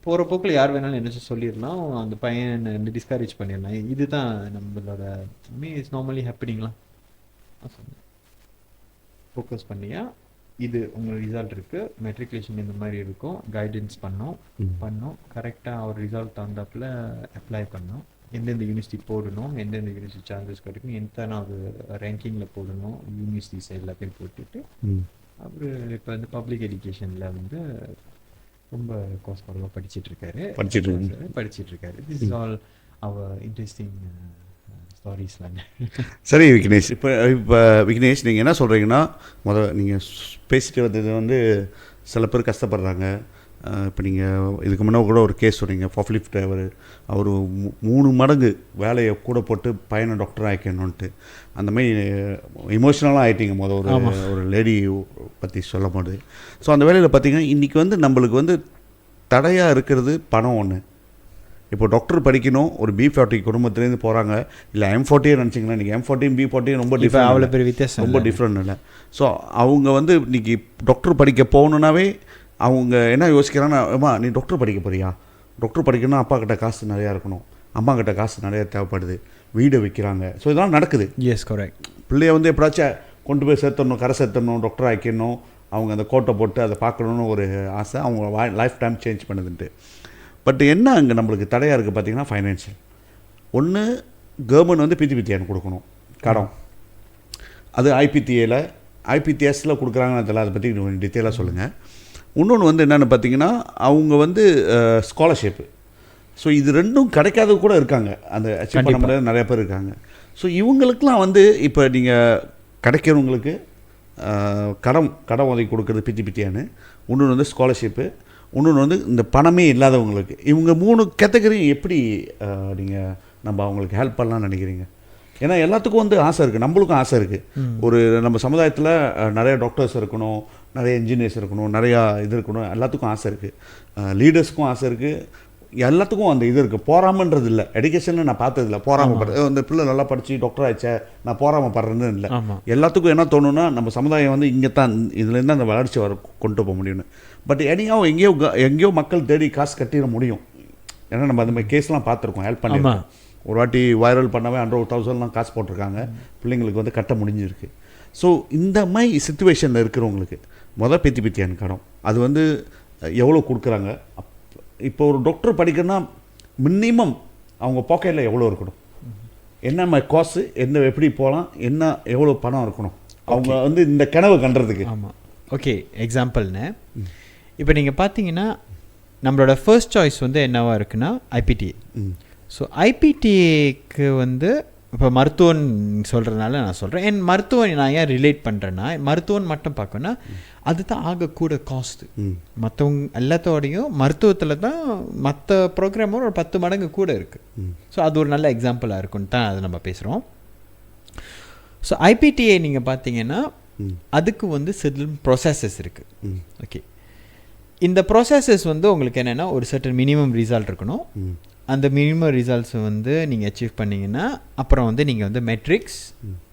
போகிற போக்கில் யார் வேணாலும் என்ன சொல்லிடலாம், அந்த பையன் discourage பண்ணிடலாம். இதுதான் நம்மளோட இட்ஸ் நார்மலி ஹேப்பனிங்லாம். நான் சொன்னேன் ஃபோக்கஸ் பண்ணியா இது உங்கள் ரிசல்ட் இருக்குது, மெட்ரிகுலேஷன் இந்த மாதிரி இருக்கும், கைடன்ஸ் பண்ணோம் கரெக்டாக ஒரு ரிசல்ட் தகுந்தாப்பில் அப்ளை பண்ணோம், எந்தெந்த யூனிவர்சிட்டி போடணும், எந்தெந்த யூனிவர்சிட்டி சான்சஸ் கிடைக்கும், எத்தனாவது ரேங்கிங்கில் போடணும், யூனிவர்சிட்டிஸ் எல்லாத்தையும் போட்டுட்டு அவர் இப்போ வந்து பப்ளிக் எஜுகேஷனில் வந்து ரொம்ப கோர்ஸ் பரவாக படிச்சிட்ருக்காரு. This is all our interesting ஸ்டாரிஸ்லாம். சரி விக்னேஷ், இப்போ விக்னேஷ் நீங்கள் என்ன சொல்கிறீங்கன்னா, நீங்கள் பேசிட்டு வந்தது வந்து சில பேர் கஷ்டப்படுறாங்க. இப்போ நீங்கள் இதுக்கு முன்னே கூட ஒரு கேஸ் சொன்னீங்க, ஃபாக்லிஃப்ட் டிரைவர் அவர் 3 மடங்கு வேலையை கூட போட்டு பையனை டாக்டர் ஆகிக்கணுன்ட்டு, அந்த மாதிரி இமோஷ்னலாக ஆகிட்டீங்க ஒரு லேடி பற்றி சொல்லும் போது. ஸோ அந்த வேலையில் பார்த்தீங்கன்னா இன்றைக்கி வந்து நம்மளுக்கு வந்து தடையாக இருக்கிறது பணம் ஒன்று. இப்போ டாக்டர் படிக்கணும், ஒரு B40 குடும்பத்துலேருந்து போகிறாங்க, இல்லை M40 நினச்சிங்கன்னா இன்றைக்கி M40 B40 ரொம்ப டிஃப்ரெண்ட், அவ்வளோ பெரிய வித்தியாசம், ரொம்ப டிஃப்ரெண்ட் இல்லை. ஸோ அவங்க வந்து இன்றைக்கி டாக்டர் படிக்க போகணுன்னாவே அவங்க என்ன யோசிக்கிறாங்கன்னா, அம்மா நீ டாக்டர் படிக்க போறியா, டாக்டர் படிக்கணும்னா அப்பா கிட்ட காசு நிறையா இருக்கணும், அம்மா கிட்ட காசு நிறையா தேவைப்படுது, வீடை விற்கிறாங்க. ஸோ இதெல்லாம் நடக்குது. Yes correct. பிள்ளைய வந்து எப்படாச்சும் கொண்டு போய் சேர்த்தணும், கரை சேர்த்தணும், டாக்டர் ஆக்கிடணும், அவங்க அந்த கோட்டை போட்டு அதை பார்க்கணுன்னு ஒரு ஆசை, அவங்க லைஃப் டைம் சேஞ்ச் பண்ணுதுன்ட்டு. பட் என்ன அங்கே நம்மளுக்கு தடையாக இருக்குது பார்த்தீங்கன்னா ஃபைனான்ஷியல். ஒன்று கவர்மெண்ட் வந்து பிடிபிடிஎன் கொடுக்கணும் கடன், அது ஐபிடிஎஸ்ல கொடுக்குறாங்கன்னு தெரியல, அதை பற்றி கொஞ்சம் டீட்டெயிலாக சொல்லுங்கள். இன்னொன்று வந்து என்னென்னு பார்த்தீங்கன்னா அவங்க வந்து ஸ்காலர்ஷிப்பு. ஸோ இது ரெண்டும் கிடைக்காத கூட இருக்காங்க, அந்த அச்சீவ் பண்ண முடியாத நிறைய பேர் இருக்காங்க. ஸோ இவங்களுக்கெலாம் வந்து இப்போ நீங்கள் கிடைக்கிறவங்களுக்கு கடன் உதவி கொடுக்குறது பிடிபிடியான்னு, இன்னொன்று வந்து ஸ்காலர்ஷிப்பு, இன்னொன்று வந்து இந்த பணமே இல்லாதவங்களுக்கு. இவங்க 3 கேட்டகரியும் எப்படி நீங்கள் நம்ம அவங்களுக்கு ஹெல்ப் பண்ணலாம்னு நினைக்கிறீங்க? ஏன்னா எல்லாத்துக்கும் வந்து ஆசை இருக்குது, நம்மளுக்கும் ஆசை இருக்குது. ஒரு நம்ம சமுதாயத்தில் நிறைய டாக்டர்ஸ் இருக்கணும், நிறைய இன்ஜினியர்ஸ் இருக்கணும், நிறையா இது இருக்கணும், எல்லாத்துக்கும் ஆசை இருக்குது. லீடர்ஸ்க்கும் ஆசை இருக்குது, எல்லாத்துக்கும் அந்த இது இருக்குது. போகாமன்றது இல்லை. எஜுகேஷனில் நான் பார்த்ததில்ல போகாமப்படுறது. அந்த பிள்ளை நல்லா படித்து டாக்டர் ஆயிடுச்சே நான் போகாமப்படுறேன்னு இல்லை. எல்லாத்துக்கும் என்ன தோணுன்னா நம்ம சமுதாயம் வந்து இங்கே தான் இதுலேருந்து அந்த வளர்ச்சி கொண்டு போக முடியும்னு. பட் எங்கேயோ மக்கள் தேடி காசு கட்டிட முடியும். ஏன்னா நம்ம அந்த மாதிரி கேஸ்லாம் பார்த்துருக்கோம், ஹெல்ப் பண்ணியிருக்கோம். ஒரு வாட்டி வைரல் பண்ணவே 100,000 காசு போட்டிருக்காங்க, பிள்ளைங்களுக்கு வந்து கட்ட முடிஞ்சிருக்கு. ஸோ இந்த மாதிரி சிச்சுவேஷனில் இருக்கிறவங்களுக்கு பிடிபிடிஎன் கடன் அது வந்து எவ்வளோ கொடுக்குறாங்க? இப்போ ஒரு டாக்டர் படிக்கணும்னா மினிமம் அவங்க பாக்கெட்டில் எவ்வளோ இருக்கணும், என்ன மாதிரி காசு, எப்படி போகலாம், எவ்வளோ பணம் இருக்கணும் அவங்க வந்து இந்த கனவு கண்டுறதுக்கு? ஆமாம், ஓகே. எக்ஸாம்பிள்னு இப்போ நீங்கள் பார்த்தீங்கன்னா நம்மளோட ஃபர்ஸ்ட் சாய்ஸ் வந்து என்னவாக இருக்குன்னா ஐபிடிஏ. ஸோ ஐபிடிஏக்கு வந்து இப்போ மருத்துவன் சொல்கிறதுனால நான் சொல்கிறேன். என் மருத்துவன் நான் ஏன் ரிலேட் பண்ணுறேன்னா, மருத்துவன் மட்டும் பார்க்கணுன்னா அதுதான் ஆகக்கூட காஸ்ட்டு. மற்றவங்க எல்லாத்தோடையும் மருத்துவத்தில் தான் மற்ற ப்ரோக்ராமோட ஒரு 10 மடங்கு கூட இருக்குது. ஸோ அது ஒரு நல்ல எக்ஸாம்பிளாக இருக்குன்னு தான் அதை நம்ம பேசுகிறோம். ஸோ ஐபிடிஏ நீங்கள் பார்த்தீங்கன்னா அதுக்கு வந்து சில ப்ரொசஸஸ் இருக்குது. ஓகே, இந்த ப்ராசஸஸ் வந்து உங்களுக்கு என்னென்னா ஒரு சர்டன் மினிமம் ரிசல்ட் இருக்கணும். அந்த மினிமம் ரிசல்ட்ஸ் வந்து நீங்கள் அச்சீவ் பண்ணிங்கன்னா அப்புறம் வந்து நீங்கள் வந்து மெட்ரிக்ஸ்,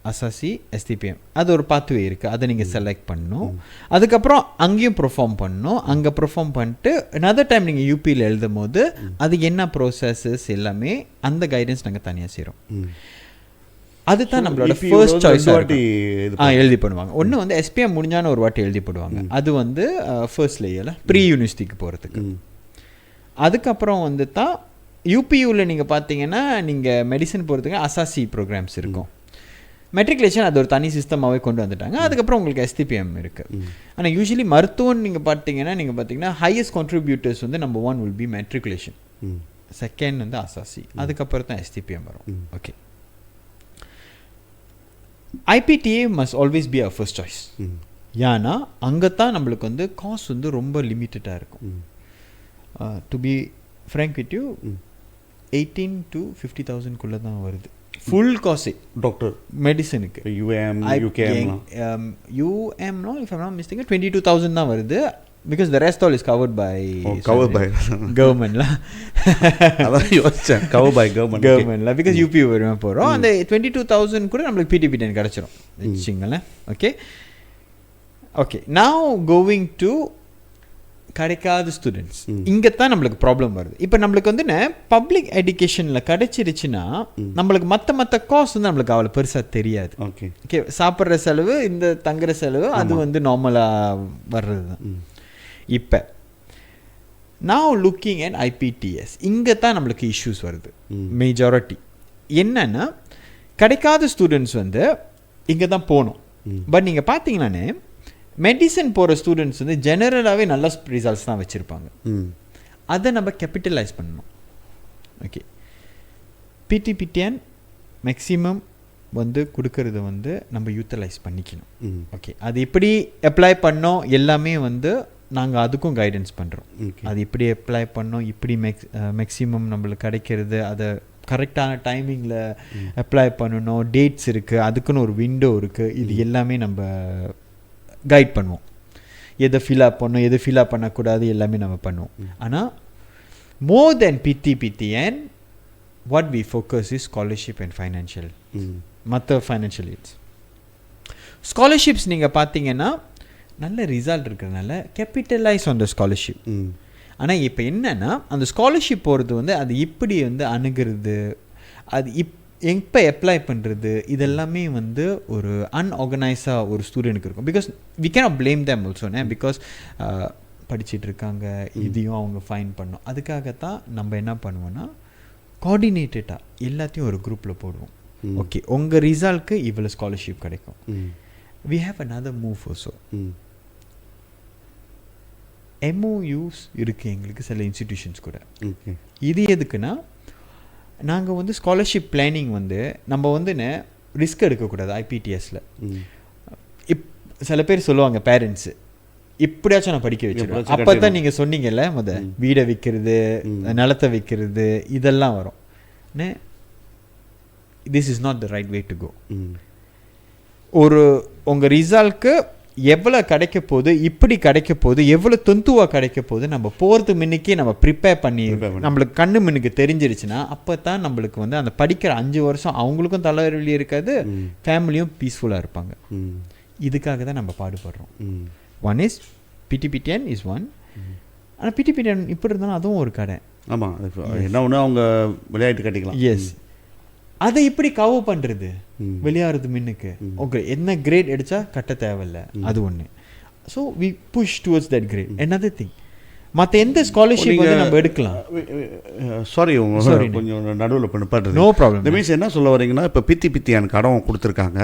அசாசி, எஸ்டிபிஎம் அது ஒரு பாத்வே இருக்குது, அதை நீங்கள் செலக்ட் பண்ணணும். அதுக்கப்புறம் அங்கேயும் ப்ரொஃபார்ம் பண்ணணும். அங்கே ப்ரொஃபார்ம் பண்ணிட்டு another டைம் நீங்கள் யூபியில் எழுதும் போது அது என்ன ப்ரோசஸஸ் எல்லாமே அந்த கைடன்ஸ் நாங்கள் தனியாக செய்கிறோம். அதுதான் நம்மளோட ஃபர்ஸ்ட் சாய்ஸ். எழுதி பண்ணுவாங்க. ஒன்று வந்து எஸ்பிஎம் முடிஞ்சான ஒரு வாட்டி எழுதி போடுவாங்க, அது வந்து ஃபர்ஸ்ட் லேயரில் ப்ரீ யூனிவர்சிட்டிக்கு போகிறதுக்கு. அதுக்கப்புறம் வந்து தான் யூபியூவில் நீங்கள் பார்த்தீங்கன்னா நீங்கள் மெடிசன் போகிறதுக்கு அசாசி ப்ரோக்ராம்ஸ் இருக்கும். மெட்ரிகுலேஷன் அது ஒரு தனி சிஸ்டமாகவே கொண்டு வந்துட்டாங்க. அதுக்கப்புறம் உங்களுக்கு எஸ்டிபிஎம் இருக்குது. ஆனால் யூஸ்வலி மருத்துவம் நீங்கள் பார்த்தீங்கன்னா ஹையஸ்ட் கான்ட்ரிபியூட்டர்ஸ் வந்து number 1 will be matriculation, second வந்து அசாசி, அதுக்கப்புறம் தான் எஸ்டிபிஎம் வரும். Okay, IPTA must always be our first choice. ஏன்னா அங்கே தான் நம்மளுக்கு வந்து காஸ்ட் வந்து ரொம்ப லிமிட்டடாக இருக்கும். To be frank with you 18 to 50,000 தான் வருது ஃபுல் காஸ்ட் டாக்டர் மெடிசனுக்கு. UMNO if I'm not mistaken 22,000 தான் வருது. Because the rest all is covered by government la. Adha yochchen covered by government la, because UP varuma porom and 22,000 kuda namakku PTPN kadachirum vechingala. Okay, now going to கிடைக்காத students. இங்கே தான் நம்மளுக்கு problem வருது. இப்போ நம்மளுக்கு வந்து public எஜுகேஷனில் கிடைச்சிருச்சுன்னா நம்மளுக்கு மற்ற காஸ்ட் வந்து நம்மளுக்கு அவ்வளோ பெருசாக தெரியாது. ஓகே, சாப்பிட்ற செலவு, இந்த தங்குற செலவு, அது வந்து நார்மலாக வர்றது தான். இப்போ நான் லுக்கிங் அட் ஐபிடிஎஸ், இங்கே தான் நம்மளுக்கு இஷ்யூஸ் வருது. மெஜாரிட்டி என்னன்னா கிடைக்காத ஸ்டூடெண்ட்ஸ் வந்து இங்கே தான் போகணும். பட் நீங்கள் பார்த்தீங்கன்னானே மெடிசன் போகிற ஸ்டூடெண்ட்ஸ் வந்து ஜெனரலாகவே நல்ல ரிசல்ட்ஸ் தான் வச்சுருப்பாங்க. அதை நம்ம கேபிட்டலைஸ் பண்ணணும். ஓகே, பிடிபிடிஎன் மேக்ஸிமம் வந்து கொடுக்கறது வந்து நம்ம யூட்டிலைஸ் பண்ணிக்கணும். ஓகே, அது எப்படி அப்ளை பண்ணோம் எல்லாமே வந்து நாங்கள் அதுக்கும் கைடன்ஸ் பண்ணுறோம். அது எப்படி அப்ளை பண்ணோம், இப்படி மேக்ஸிமம் நம்மளுக்கு கிடைக்கிறது, அதை கரெக்டான டைமிங்கில் அப்ளை பண்ணணும், டேட்ஸ் இருக்குது, அதுக்குன்னு ஒரு விண்டோ இருக்குது, இது எல்லாமே நம்ம கைட் பண்ணுவோம். எதை ஃபில்அப் பண்ணணும், எதை ஃபில்அப் பண்ணக்கூடாது, எல்லாமே நம்ம பண்ணுவோம். ஆனால் more then PTPTN what we focus is scholarship and financial, மற்ற ஃபைனான்ஷியல் எய்ட்ஸ். ஸ்காலர்ஷிப்ஸ் நீங்கள் பார்த்தீங்கன்னா நல்ல ரிசல்ட் இருக்கிறதுனால கேபிட்டலைஸ் ஆன் த ஸ்காலர்ஷிப். ஆனால் இப்போ என்னென்னா அந்த ஸ்காலர்ஷிப் போகிறது வந்து அது இப்படி வந்து அணுகிறது, அது எப்போ அப்ளை பண்ணுறது, இதெல்லாமே வந்து ஒரு அன்ஆர்கனைஸாக ஒரு ஸ்டூடெண்ட்டுக்கு இருக்கும். Because we cannot blame them also, because படிச்சுட்டு இருக்காங்க, இதையும் அவங்க ஃபைன் பண்ணணும். அதுக்காகத்தான் நம்ம என்ன பண்ணுவோன்னா கோஆர்டினேட்டடாக எல்லாத்தையும் ஒரு குரூப்பில் போடுவோம். ஓகே, உங்கள் ரிசல்ட்க்கு இவ்வளோ ஸ்காலர்ஷிப் கிடைக்கும். We have another move also. MOUs இருக்குது எங்களுக்கு சில இன்ஸ்டிடியூஷன்ஸ் கூட. இது எதுக்குன்னா, நாங்கள் வந்து ஸ்காலர்ஷிப் பிளானிங் வந்து நம்ம வந்து ரிஸ்க் எடுக்கக்கூடாது ஐபிடிஎஸில். சில பேர் சொல்லுவாங்க பேரண்ட்ஸு, இப்படியாச்சும் நான் படிக்க வச்சிருவேன். அப்போ தான் நீங்கள் சொன்னீங்கல்ல வீடை விற்கிறது, நிலத்தை விற்கிறது, இதெல்லாம் வரும். This is not the right way to go. ஒரு உங்கள் ரிசல்ட்க்கு எவ்வளோ கிடைக்க போகுது, இப்படி கிடைக்க போகுது, எவ்வளோ தொந்துவாக கிடைக்க போகுது, நம்ம போகிறது முன்னுக்கே நம்ம ப்ரிப்பேர் பண்ணி நம்மளுக்கு கண்ணு முன்னுக்கு தெரிஞ்சிருச்சுன்னா அப்போ தான் நம்மளுக்கு வந்து அந்த படிக்கிற 5 வருஷம் அவங்களுக்கும் தலைவலி இருக்காது, ஃபேமிலியும் பீஸ்ஃபுல்லாக இருப்பாங்க. இதுக்காக தான் நம்ம பாடுபடுறோம். One is PTPTN is one. ஆனால் PTPTN இப்படி இருந்தாலும் அதுவும் ஒரு கடை. ஆமாம், என்ன ஒன்று அவங்க விளையாட்டு கட்டிக்கலாம். எஸ், அதை இப்படி கவர் பண்ணுறது வெளியாகிறது முன்னுக்கு. ஓகே, என்ன கிரேட் அடித்தா கட்ட தேவையில்லை, அது ஒன்று. So we push towards that grade. another thing, மற்ற எந்த ஸ்காலர்ஷிப் வந்து நம்ம எடுக்கலாம். சாரி, கொஞ்சம் நடுவில் பண்ணுறது. No problem. இந்த மீன்ஸ் என்ன சொல்ல வரீங்கன்னா, இப்போ PTPTN கடன் கொடுத்துருக்காங்க,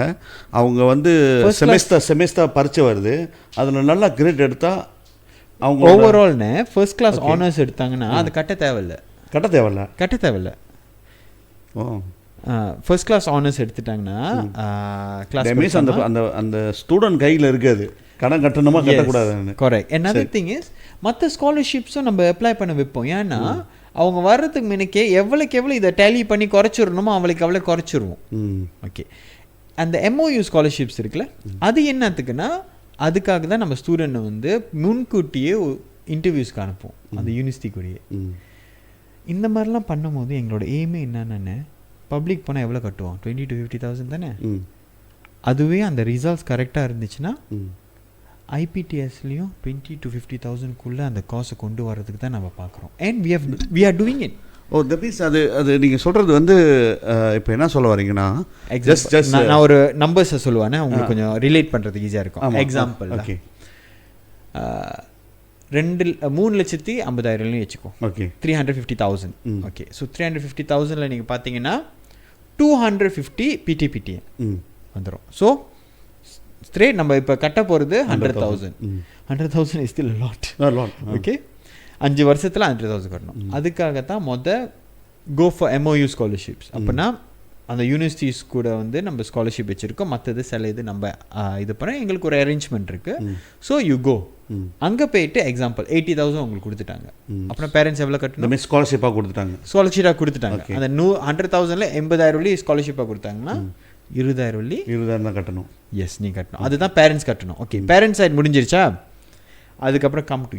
அவங்க வந்து செமஸ்டர் பரிச்சை வருது, அதில் நல்லா கிரேட் எடுத்தால் அவங்க ஓவரால்னு ஃபர்ஸ்ட் கிளாஸ் ஆனர்ஸ் எடுத்தாங்கன்னா அது கட்ட தேவையில்ல. ஓ, ஃபர்ஸ்ட் கிளாஸ் ஆனர்ஸ் எடுத்துட்டாங்கன்னா கிளாஸ் மீன்ஸ் அந்த ஸ்டூடெண்ட் கையில் இருக்காது, கடன் கட்டணுமா கட்டக்கூடாது. கரெக்ட். another thing is, மற்ற ஸ்காலர்ஷிப்ஸும் நம்ம அப்ளை பண்ண வைப்போம். ஏன்னா அவங்க வர்றதுக்கு முன்னக்கே எவ்வளோக்கு எவ்வளோ இதை டேலி பண்ணி குறைச்சிடணுமோ அவளுக்கு அவ்வளோ குறைச்சிருவோம். ஓகே, அந்த MOU ஸ்காலர்ஷிப்ஸ் இருக்குல்ல, அது என்னத்துக்குன்னா அதுக்காக தான் நம்ம ஸ்டூடெண்ட் வந்து முன்கூட்டியே இன்டர்வியூஸ்க்கு அனுப்புவோம் அந்த யூனிவர்சிட்டி கூடயே. இந்த மாதிரிலாம் பண்ணும்போது எங்களோட எய்மே என்னென்னு, பப்ளிக் போனால் எவ்வளோ கட்டுவோம், 20,000 to 50,000 தானே. அதுவே அந்த ரிசல்ட்ஸ் கரெக்டாக இருந்துச்சுன்னா ஐபிடிஎஸ்லேயும் 20,000 to 50,000 அந்த காசை கொண்டு வரதுக்கு தான் நம்ம பார்க்குறோம். And we are doing it. Oh, that means அது நீங்கள் சொல்கிறது வந்து இப்போ என்ன சொல்ல வரீங்கன்னா, நான் ஒரு நம்பர்ஸை சொல்லுவேன், உங்களுக்கு கொஞ்சம் ரிலேட் பண்ணுறதுக்கு ஈஸியாக இருக்கும். எக்ஸாம்பிள், ஓகே, 3,50,000 வச்சுக்கோ. ஓகே, 350,000. ஓகே, ஸோ 350,000 நீங்கள் பார்த்தீங்கன்னா 250 PTPTN வந்துடும். ஸோ ஸ்ட்ரெயிட் நம்ம இப்போ கட்ட போகிறது 100,000. 100,000 இஸ் ஸ்டில் லாட். ஓகே, 5 வருஷத்தில் 100,000 கட்டணும். அதுக்காகத்தான் கோ ஃபார் MOU ஸ்காலர்ஷிப்ஸ். அப்படின்னா அந்த யூனிவர்சிட்டிஸ் கூட வந்து நம்ம ஸ்காலர்ஷிப் வச்சுருக்கோம், மற்றது சில இது நம்ம இது பண்ண எங்களுக்கு ஒரு அரேஞ்ச்மெண்ட் இருக்குது. ஸோ யூ கோ அங்கே போயிட்டு எக்ஸாம்பிள் 80,000 உங்களுக்கு கொடுத்துட்டாங்க. அப்புறம் பேரண்ட்ஸ் எவ்வளோ கட்டணும்? ஸ்காலர்ஷிப்பாக கொடுத்துட்டாங்க. அந்த 100,000ல் 80,000 ஸ்காலர்ஷிப்பாக கொடுத்தாங்கன்னா 20,000 தான் கட்டணும். எஸ், நீ கட்டணும். அதுதான் பேரண்ட்ஸ் கட்டணும். ஓகே, பேரண்ட்ஸ் சைட் முடிஞ்சிருச்சா? அதுக்கப்புறம் கம் டு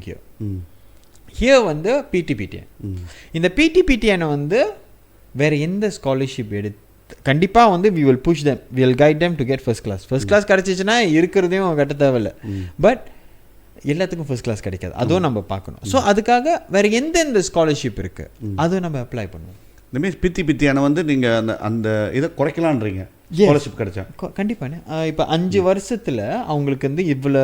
ஹியர் வந்து PTPTN. இந்த PTPTN வந்து வேறு எந்த ஸ்காலர்ஷிப் எடுத்து கண்டிப்பாக வந்து we will push them, we will guide them to get first class கிடச்சிச்சுன்னா இருக்கிறதையும் கட்ட தேவையில்லை. பட் எல்லாத்துக்கும் ஃபர்ஸ்ட் கிளாஸ் கிடைக்காது, அதுவும் நம்ம பார்க்கணும். ஸோ அதுக்காக வேறு எந்தெந்த ஸ்காலர்ஷிப் இருக்குது அதுவும் நம்ம அப்ளை பண்ணுவோம். இந்த மீன்ஸ் PTPTN வந்து நீங்கள் அந்த இதை குறைக்கலான்றீங்க ஸ்காலர்ஷிப் கிடைச்சா? கண்டிப்பாக. இப்போ 5 வருஷத்தில் அவங்களுக்கு வந்து இவ்வளோ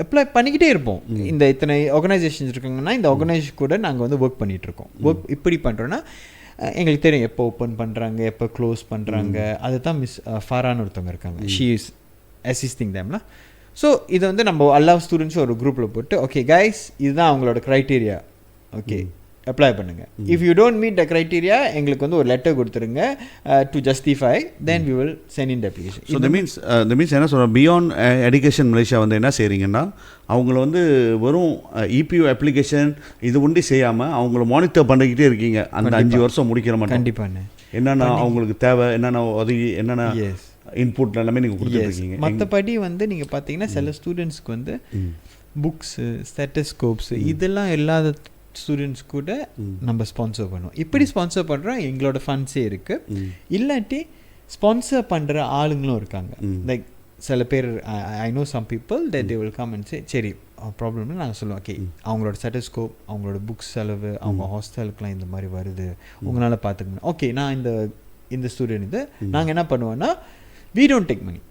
அப்ளை பண்ணிக்கிட்டே இருப்போம். இந்த இத்தனை ஆர்கனைசேஷன்ஸ் இருக்காங்கன்னா இந்த ஆர்கனைசேஷன் கூட நாங்கள் வந்து ஒர்க் பண்ணிகிட்ருக்கோம். ஒர்க் இப்படி பண்ணுறோன்னா எங்களுக்கு தெரியும் எப்போ ஓப்பன் பண்ணுறாங்க, எப்போ க்ளோஸ் பண்ணுறாங்க. அதை தான் மிஸ் ஃபாரான்னு ஒருத்தவங்க இருக்காங்க, ஷீ இஸ் அசிஸ்டிங் தேம்ல. ஸோ இதை வந்து நம்ம எல்லா ஸ்டூடெண்ட்ஸும் ஒரு குரூப்பில் போட்டு ஓகே கைஸ் இதுதான் அவங்களோட க்ரைட்டீரியா, ஓகே அப்ளை பண்ணுங்கள். If you don't meet the criteria எங்களுக்கு வந்து ஒரு லெட்டர் கொடுத்துருங்க to justify, then we will send in the application. So the means என்ன சொல்கிறோம், பியாண்ட் எஜுகேஷன் மலேசியா வந்து என்ன செய்கிறீங்கன்னா அவங்கள வந்து வெறும் EPO அப்ளிகேஷன் இது ஒண்டி செய்யாமல் அவங்கள மானிட்டர் பண்ணிக்கிட்டே இருக்கீங்க அந்த 5 வருஷம் முடிக்கிற மாதிரி. கண்டிப்பாக என்னென்ன அவங்களுக்கு தேவை, என்னென்ன உதவி, என்னென்ன இன்புட் எல்லாமே நீங்கள் கொடுத்துருக்கீங்க. மற்றபடி வந்து நீங்கள் பார்த்தீங்கன்னா சில ஸ்டூடெண்ட்ஸ்க்கு வந்து புக்ஸு, ஸ்டெட்டஸ்கோப்ஸு இதெல்லாம் இல்லாத ஸ்டூடெண்ட்ஸ் கூட நம்ம ஸ்பான்சர் பண்ணுவோம். இப்படி ஸ்பான்சர் பண்ணுறோம், எங்களோட ஃபண்ட்ஸே இருக்குது. இல்லாட்டி ஸ்பான்சர் பண்ணுற ஆளுங்களும் இருக்காங்க. லைக் சில பேர் I know some people that they will come and say சரி ப்ராப்ளம்னு நாங்கள் சொல்லுவோம், ஓகே அவங்களோட ஸ்டெட்டஸ்கோப், அவங்களோட புக்ஸ் செலவு, அவங்க ஹாஸ்டலுக்குலாம் இந்த மாதிரி வருது, உங்களால் பார்த்துக்கணும். ஓகே, நான் இந்த ஸ்டூடெண்ட் இது நாங்கள் என்ன பண்ணுவோன்னா we don't take money,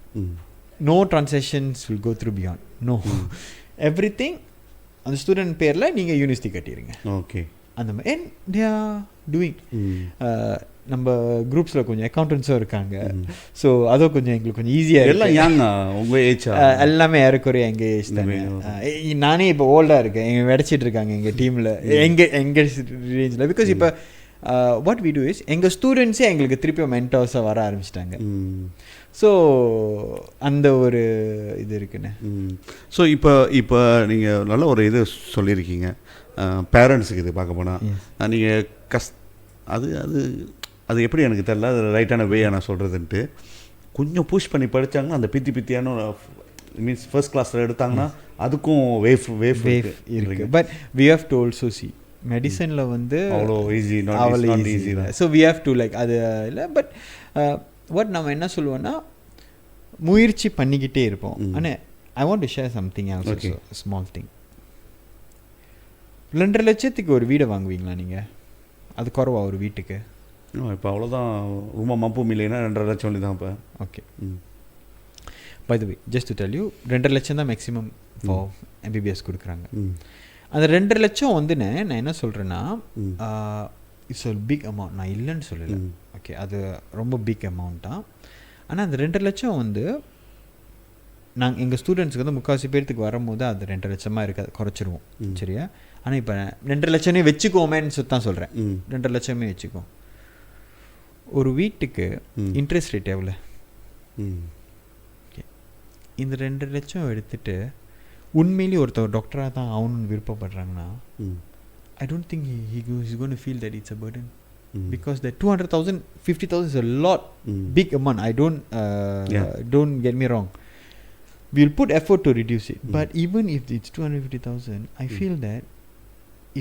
no transactions will go through beyond, no everything அந்த ஸ்டூடெண்ட் பேரில் நீங்கள் யூனிவர்சிட்டி கட்டிடுங்க. ஓகே, அந்த மாதிரி அண்ட் தே ஆர் டூயிங். நம்ம குரூப்ஸில் கொஞ்சம் அக்கௌண்டன்ஸும் இருக்காங்க. ஸோ அதுவும் கொஞ்சம் எங்களுக்கு கொஞ்சம் ஈஸியாக எல்லாம் ஏங்க உங்கள் ஏஜ் எல்லாமே ஏறக்குறைய எங்கள் ஏஜ் தானே. நானே இப்போ ஓல்டாக இருக்கேன். எங்கள் வெடிச்சிட்டு இருக்காங்க எங்கள் டீமில் எங்கள் ரேஞ்சில். பிகாஸ் இப்போ வாட் வி டூ இஸ் எங்கள் ஸ்டூடெண்ட்ஸே எங்களுக்கு திருப்பி மென்டர்ஸாக வர ஆரம்பிச்சிட்டாங்க. ஸோ அந்த ஒரு இது இருக்குண்ணே. ஸோ இப்போ நீங்கள் நல்ல ஒரு இது சொல்லியிருக்கீங்க பேரண்ட்ஸுக்கு. இது பார்க்க போனால் நீங்கள் அது அது அது எப்படி எனக்கு தெரியல, அது ரைட்டான வே நான் சொல்கிறதுன்ட்டு. கொஞ்சம் புஷ் பண்ணி படித்தாங்கன்னா அந்த பித்தியான மீன்ஸ் ஃபர்ஸ்ட் கிளாஸில் எடுத்தாங்கன்னா அதுக்கும் வேஃப் இருக்குது. But we have to also see மெடிசனில் வந்து அவ்வளோ ஈஸி ஈஸி தான். So we have to like அது இல்லை. பட் வாட் நம்ம என்ன சொல்லுவோன்னா முயற்சி பண்ணிக்கிட்டே இருப்போம். ஆனால் I want to share something also small thing. 2.5 லட்சத்துக்கு ஒரு வீடை வாங்குவீங்களா நீங்கள்? அது குறவா ஒரு வீட்டுக்கு? இப்போ அவ்வளோதான். ரொம்ப மப்பும் இல்லைன்னா 2.5 லட்சம் தான் இப்போ. Okay. By the way just to tell you 2.5 லட்சம் தான் மேக்ஸிமம் ஃபார் எம்பிபிஎஸ் கொடுக்குறாங்க. அந்த 2.5 லட்சம் வந்து நான் என்ன சொல்கிறேன்னா இட்ஸ் ஒரு பிக் அமௌண்ட். நான் இல்லைன்னு சொல்லலை. ஓகே, அது ரொம்ப பிக் அமௌண்ட் தான். ஆனால் அந்த 2.5 லட்சம் வந்து நாங்கள் எங்கள் ஸ்டூடெண்ட்ஸுக்கு வந்து 3/4 பேர்த்துக்கு வரும்போது அது 2.5 லட்சமாக இருக்காது, குறைச்சிருவோம். சரியா? ஆனால் இப்போ 2.5 லட்சமே வச்சுக்கோமேன்னு தான் சொல்கிறேன். 2.5 லட்சமே வச்சுக்கோம். ஒரு வீட்டுக்கு இன்ட்ரெஸ்ட் ரேட் எவ்வளோ? ஓகே, இந்த 2.5 லட்சம் எடுத்துகிட்டு உண்மையிலேயே ஒருத்தர் டாக்டராக தான் ஆகணும்னு விருப்பப்படுறாங்கன்னா I don't think he's going to feel that it's a burden. Because the 200,000, 50,000 is a lot, big amount. I don't get me wrong. We'll put effort to reduce it. But even if it's 250,000, I feel that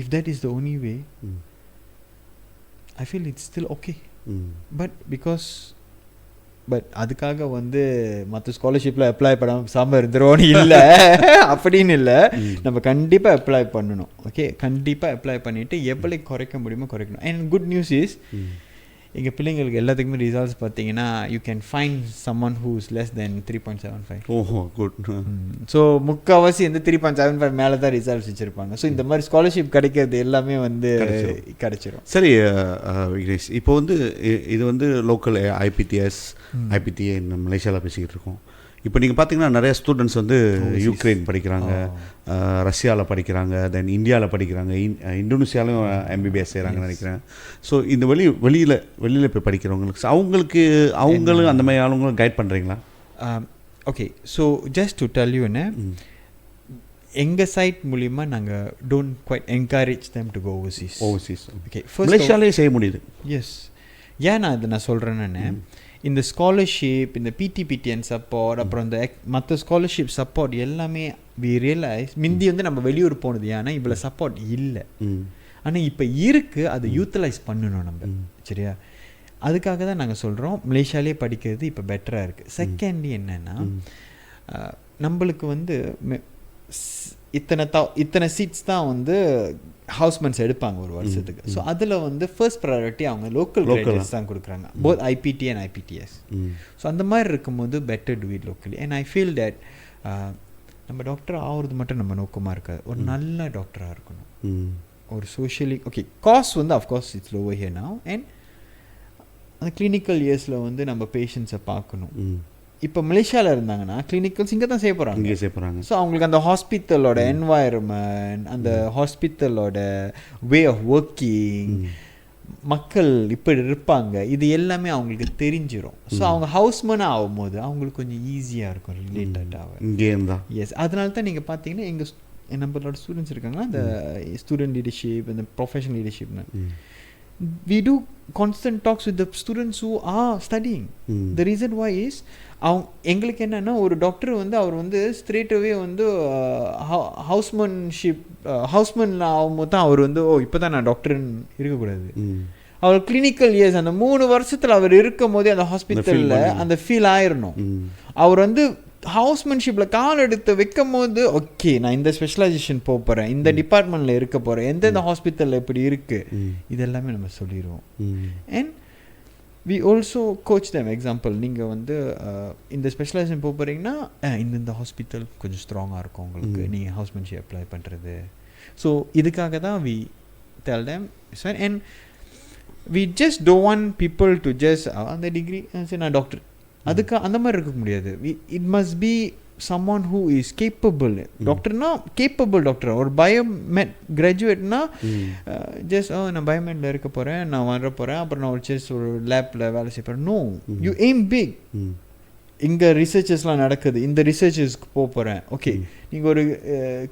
if that is the only way, I feel it's still okay. But because அதுக்காக வந்து மற்ற ஸ்காலர்ஷிப்பில் apply பண்ணாமல் சாம இருந்துருவோன்னு இல்லை, அப்படின்னு இல்லை. நம்ம கண்டிப்பாக apply பண்ணணும். ஓகே, கண்டிப்பாக அப்ளை பண்ணிவிட்டு எப்படி குறைக்க முடியுமோ குறைக்கணும். அண்ட் குட் நியூஸ் இஸ் எங்கள் பிள்ளைங்களுக்கு எல்லாத்துக்குமே ரிசல்ட்ஸ் பார்த்தீங்கன்னா you can find someone who is less than 3.75. ஓஹோ, குட். ஸோ முக்கால்வாசி வந்து 3.75 மேலே தான் ரிசல்ட்ஸ் வச்சுருப்பாங்க. ஸோ இந்த மாதிரி ஸ்காலர்ஷிப் கிடைக்கிறது எல்லாமே வந்து கிடைச்சிரும். சரி விக்னேஷ், இப்போ வந்து இது வந்து லோக்கல் ஐபிடிஏ மலேசியாவில் பேசிக்கிட்டு இருக்கோம். இப்போ நீங்கள் பார்த்தீங்கன்னா நிறைய ஸ்டூடெண்ட்ஸ் வந்து யுக்ரைன் படிக்கிறாங்க, ரஷ்யாவில் படிக்கிறாங்க, தென் இந்தியாவில் படிக்கிறாங்க, இந்தோனேஷியாவிலும் எம்பிபிஎஸ் செய்கிறாங்கன்னு நினைக்கிறேன். ஸோ இந்த வெளியில் போய் படிக்கிறவங்களுக்கு அவங்களும் அந்த மாதிரி ஆளுங்களும் கைட் பண்ணுறீங்களா? Okay, so just to tell you எங்கள் சைட் மூலிமா நாங்கள் don't quite encourage them to go overseas. Okay, மலேசியாலே செய்ய முடியுது. எஸ். ஏன் நான் சொல்கிறேன்னு இந்த ஸ்காலர்ஷிப், இந்த பிடிபிடிஎன் சப்போர்ட், அப்புறம் இந்த மற்ற ஸ்காலர்ஷிப் சப்போர்ட் எல்லாமே வி ரியலைஸ் முந்தி வந்து நம்ம வெளியூர் போனது ஏன்னா இவ்வளோ சப்போர்ட் இல்லை. ஆனால் இப்போ இருக்குது, அதை யூட்டிலைஸ் பண்ணணும் நம்ம. சரியா? அதுக்காக தான் நாங்கள் சொல்கிறோம் மலேசியாலே படிக்கிறது இப்போ பெட்டராக இருக்குது. செகண்ட்லி என்னென்னா நம்மளுக்கு வந்து இத்தனை சீட்ஸ் தான் வந்து ஹவுஸ்மெண்ட்ஸ் எடுப்பாங்க ஒரு வருஷத்துக்கு. ஸோ அதில் வந்து ஃபர்ஸ்ட் ப்ரையாரிட்டி அவங்க லோக்கல் கிராஜுவேட்ஸ் தான் கொடுக்குறாங்க, both IPT and IBDS. So அந்த மாதிரி இருக்கும்போது better to it locally. And I feel that நம்ம டாக்டர் ஆகிறது மட்டும் நம்ம நோக்கமாக இருக்காது, ஒரு நல்ல டாக்டராக இருக்கணும். ஒரு சோஷியலி ஓகே, காஸ்ட் வந்து of course it's lower here now. And அந்த கிளினிக்கல் இயர்ஸில் வந்து நம்ம பேஷண்ட்ஸை பார்க்கணும். இப்போ மலேசியாவில் இருந்தாங்கன்னா கிளினிக்கல்ஸ் இங்கே தான் செய்ய போகிறாங்க. ஸோ அவங்களுக்கு அந்த ஹாஸ்பிட்டலோட என்வாயர்மெண்ட், அந்த ஹாஸ்பிட்டலோட வே ஆஃப் ஒர்க்கிங், மக்கள் இப்படி இருப்பாங்க, இது எல்லாமே அவங்களுக்கு தெரிஞ்சிடும். ஸோ அவங்க ஹவுஸ்மேனாக ஆகும்போது அவங்களுக்கு கொஞ்சம் ஈஸியாக இருக்கும் ரிலேட்டடாக. எஸ், அதனால தான் நீங்கள் பார்த்தீங்கன்னா நம்மளோட ஸ்டூடெண்ட்ஸ் இருக்காங்களா, அந்த ஸ்டூடெண்ட் லீடர்ஷிப், இந்த professional லீடர்ஷிப்னு we do constant talks with the students who are studying. The reason why is எங்களுக்கு என்னன்னா ஒரு டாக்டர் வந்து அவர் வந்து ஸ்ட்ரெயிட்டாகவே வந்து ஹவுஸ்மேன் ஆகும்போது தான் அவர் வந்து இப்போ தான் நான் டாக்டர்னு இருக்கக்கூடாது. அவர் கிளினிக்கல் இயர்ஸ் அந்த 3 வருஷத்தில் அவர் இருக்கும் போதே அந்த ஹாஸ்பிட்டலில் அந்த ஃபீல் ஆயிடணும். அவர் வந்து ஹவுஸ்மேன்ஷிப்பில் கால் எடுத்து வைக்கும் போது ஓகே நான் இந்த ஸ்பெஷலைசேஷன் போகிறேன், இந்த டிபார்ட்மெண்ட்டில் இருக்க போகிறேன், எந்தெந்த ஹாஸ்பிட்டலில் இப்படி இருக்குது, இதெல்லாமே நம்ம சொல்லிடுவோம். And we also coach them. Example, நீங்கள் வந்து இந்த ஸ்பெஷலைசேஷன் போகிறீங்கன்னா இந்த ஹாஸ்பிட்டல் கொஞ்சம் ஸ்ட்ராங்காக இருக்கும் உங்களுக்கு, நீங்கள் ஹவுஸ்மேன்ஷிப் அப்ளை பண்ணுறது. ஸோ இதுக்காக தான் we tell them it's fine. And we just don't want people to just அந்த டிகிரி சரி நான் டாக்டர் அதுக்கு அந்த மாதிரி இருக்க முடியாது. It must be someone who is capable. டாக்டர்னா கேப்பபிள் டாக்டர். ஒரு பயோமெட் கிராஜுவேட்னா ஜஸ்ட் நான் பயோமெட்டில் இருக்க போகிறேன், நான் வர போகிறேன், அப்புறம் நான் ஒரு ஜஸ்ட் ஒரு லேப்பில் வேலை செய்ய போகிறேன். No, you aim big. இங்கே ரிசர்ச்சஸ்லாம் நடக்குது, இந்த ரிசர்ச்சஸ்க்கு போக போகிறேன். ஓகே, நீங்கள் ஒரு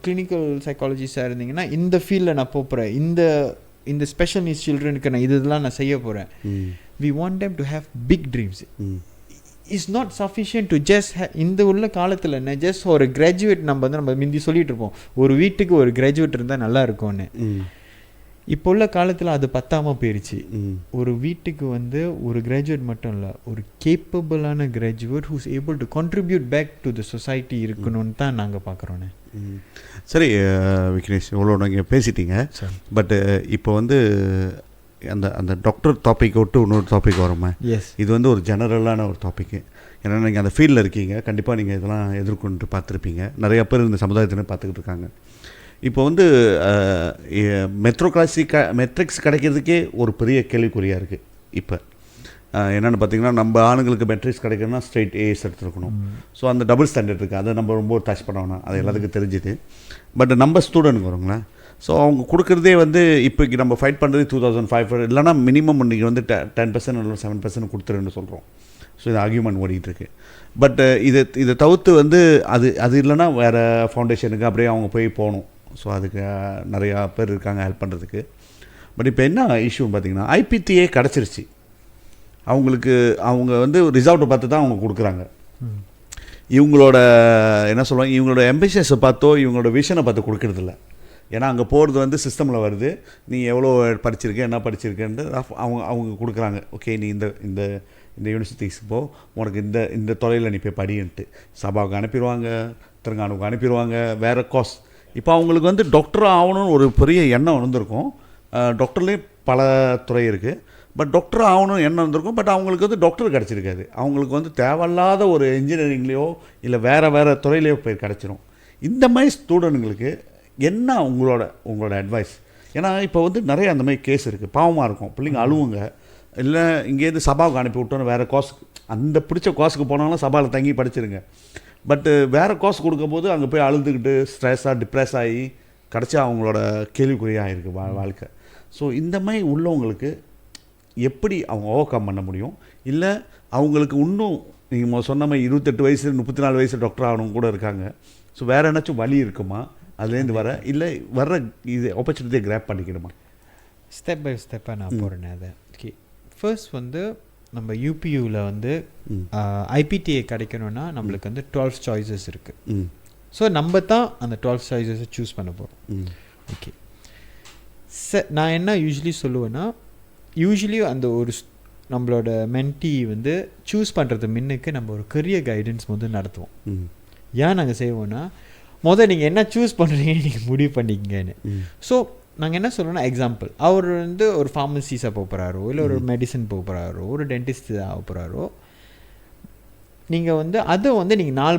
கிளினிக்கல் சைக்காலஜிஸ்டாக இருந்தீங்கன்னா இந்த ஃபீல்டில் நான் போக போகிறேன், இந்த ஸ்பெஷல் நீட்ஸ் சில்ட்ரனுக்கு நான் இதெல்லாம் நான் செய்ய போகிறேன். We want them to have big dreams. It's not sufficient to just இந்த உள்ள காலத்தில் என்ன ஜஸ்ட் ஒரு கிராஜுவேட் நம்ம முந்தி சொல்லிட்டு இருப்போம் ஒரு வீட்டுக்கு ஒரு கிராஜுவேட் இருந்தால் நல்லா இருக்கும்னு. இப்போ உள்ள காலத்தில் அது பத்தாமல் போயிடுச்சு. ஒரு வீட்டுக்கு ஒரு கிராஜுவேட் மட்டும் இல்லை, ஒரு கேப்பபிளான graduate who's able to contribute back to the society இருக்கணும்னு தான் நாங்கள் பார்க்குறோன்னே. சரி விக்னேஷ், இவ்வளோ நீங்கள் பேசிட்டீங்க. பட் இப்போ அந்த அந்த டாக்டர் டாப்பிக் விட்டு இன்னொரு டாபிக் வருமா? இது ஒரு ஜெனரலான ஒரு டாப்பிக்கு. ஏன்னா நீங்கள் அந்த ஃபீல்டில் இருக்கீங்க, கண்டிப்பாக நீங்கள் இதெல்லாம் எதிர்கொண்டு பார்த்துருப்பீங்க. நிறையா பேர் இந்த சமுதாயத்தினர் பார்த்துக்கிட்டு இருக்காங்க. இப்போ மெட்ரிக்ஸ் கிடைக்கிறதுக்கே ஒரு பெரிய கேள்விக்குறியாக இருக்குது. இப்போ என்னென்னு பார்த்தீங்கன்னா, நம்ம ஆணுங்களுக்கு மெட்ரிக்ஸ் கிடைக்கணும்னா ஸ்ட்ரெயிட் ஏஸ் எடுத்துருக்கணும். ஸோ அந்த டபுள் ஸ்டாண்டர்ட் இருக்குது, அதை நம்ம ரொம்ப டச் பண்ண வேணாம், அது எல்லாத்துக்கும் தெரிஞ்சுது. பட் நம்ம ஸ்டூடெண்ட் வருங்களேன், ஸோ அவங்க கொடுக்குறதே இப்போக்கி நம்ம ஃபைட் பண்ணுறது 2500, இல்லைனா மினிமம் இன்றைக்கி 10% இல்லை 7% கொடுத்துருன்னு சொல்கிறோம். ஸோ இது ஆர்கியூமெண்ட் ஓடிட்டுருக்கு. பட் இதை தவிர்த்து அது இல்லைனா வேறு ஃபவுண்டேஷனுக்கு அப்படியே அவங்க போகணும். ஸோ அதுக்கு நிறையா பேர் இருக்காங்க ஹெல்ப் பண்ணுறதுக்கு. பட் இப்போ என்ன இஷ்யூன்னு பார்த்தீங்கன்னா, ஐபிடிஏ கிடச்சிருச்சு அவங்களுக்கு. அவங்க ரிசல்ட்டை பார்த்து தான் அவங்க கொடுக்குறாங்க. இவங்களோட என்ன சொல்லுவாங்க, இவங்களோட எம்பிஷன்ஸை பார்த்தோ இவங்களோட விஷனை பார்த்து கொடுக்குறதில்ல. ஏன்னா அங்கே போகிறது சிஸ்டமில் வருது, நீ எவ்வளோ படிச்சிருக்க, என்ன படிச்சிருக்கேன்ட்டு அவங்க கொடுக்குறாங்க. ஓகே, நீ இந்த யூனிவர்சிட்டிஸ்க்கு போ, உனக்கு இந்த தொலைவில் நீ போய் படின்ட்டு சபாவுக்கு அனுப்பிடுவாங்க, தெலுங்கானுக்கு அனுப்பிடுவாங்க, வேறு கோர்ஸ். இப்போ அவங்களுக்கு டாக்டர் ஆகணும்னு ஒரு பெரிய எண்ணம் வந்திருக்கும். டாக்டர்லேயே பல துறை இருக்குது. பட் டாக்டர் ஆகணும்னு எண்ணம் வந்திருக்கும். பட் அவங்களுக்கு டாக்டர் கிடச்சிருக்காது. அவங்களுக்கு தேவையில்லாத ஒரு இன்ஜினியரிங்லேயோ இல்லை வேறு துறையிலையோ போய் கிடச்சிரும். இந்த மாதிரி ஸ்டூடெண்ட்டுங்களுக்கு என்ன உங்களோட அட்வைஸ்? ஏன்னா இப்போ நிறைய அந்த மாதிரி கேஸ் இருக்குது. பாவமாக இருக்கும், பிள்ளைங்க அழுவுங்க. இல்லை இங்கேருந்து சபாவுக்கு அனுப்பி விட்டோன்னு வேறு கோர்ஸுக்கு, அந்த பிடிச்ச கோர்ஸுக்கு போனாலும் சபாவில் தங்கி படிச்சிருங்க. பட்டு வேறு கோர்ஸ் கொடுக்கும்போது அங்கே போய் அழுதுகிட்டு ஸ்ட்ரெஸ்ஸாக டிப்ரெஸ் ஆகி கிடச்சா அவங்களோட கேள்விக்குறியாக இருக்குது வாழ்க்கை. ஸோ இந்த மாதிரி உள்ளவங்களுக்கு எப்படி அவங்க ஓவர் கம் பண்ண முடியும்? இல்லை அவங்களுக்கு இன்னும் நீங்கள் சொன்ன மாதிரி 28 வயசு 34 வயசு டாக்டர் ஆகணும் கூட இருக்காங்க. ஸோ வேறு ஏதாச்சும் வழி இருக்குமா அதுலேருந்து இல்லை வர்ற இது ஆப்பர்ச்சுனிட்டியை கிராப் பண்ணிக்கணுமா? ஸ்டெப் பை ஸ்டெப்பாக நான் போகிறேன். அதை ஓகே, ஃபர்ஸ்ட் நம்ம யூபியூவில் ஐபிடிஏ கிடைக்கணும்னா நம்மளுக்கு 12 சாய்ஸஸ் இருக்குது. ஸோ நம்ம தான் அந்த 12 சாய்ஸஸை சூஸ் பண்ண போகிறோம். ஓகே, நான் என்ன யூஸ்வலி சொல்லுவேன்னா, அந்த ஒரு நம்மளோட மென்டி சூஸ் பண்ணுறது முன்னுக்கு நம்ம ஒரு கரியர் கைடன்ஸ் நடத்துவோம். ஏன் நாங்கள் செய்வோன்னா, நீங்கள் என்ன சூஸ் பண்ணுறீங்கன்னு நீங்கள் முடிவு பண்ணிக்கங்கன்னு. ஸோ நாங்கள் என்ன சொல்கிறோன்னா, எக்ஸாம்பிள், அவர் ஒரு ஃபார்மசிஸாக போக போகிறாரோ, இல்லை ஒரு மெடிசன் போக போகிறாரோ, ஒரு டென்டிஸ்ட் ஆக போகிறாரோ, நீங்கள் அதை நீங்கள் 4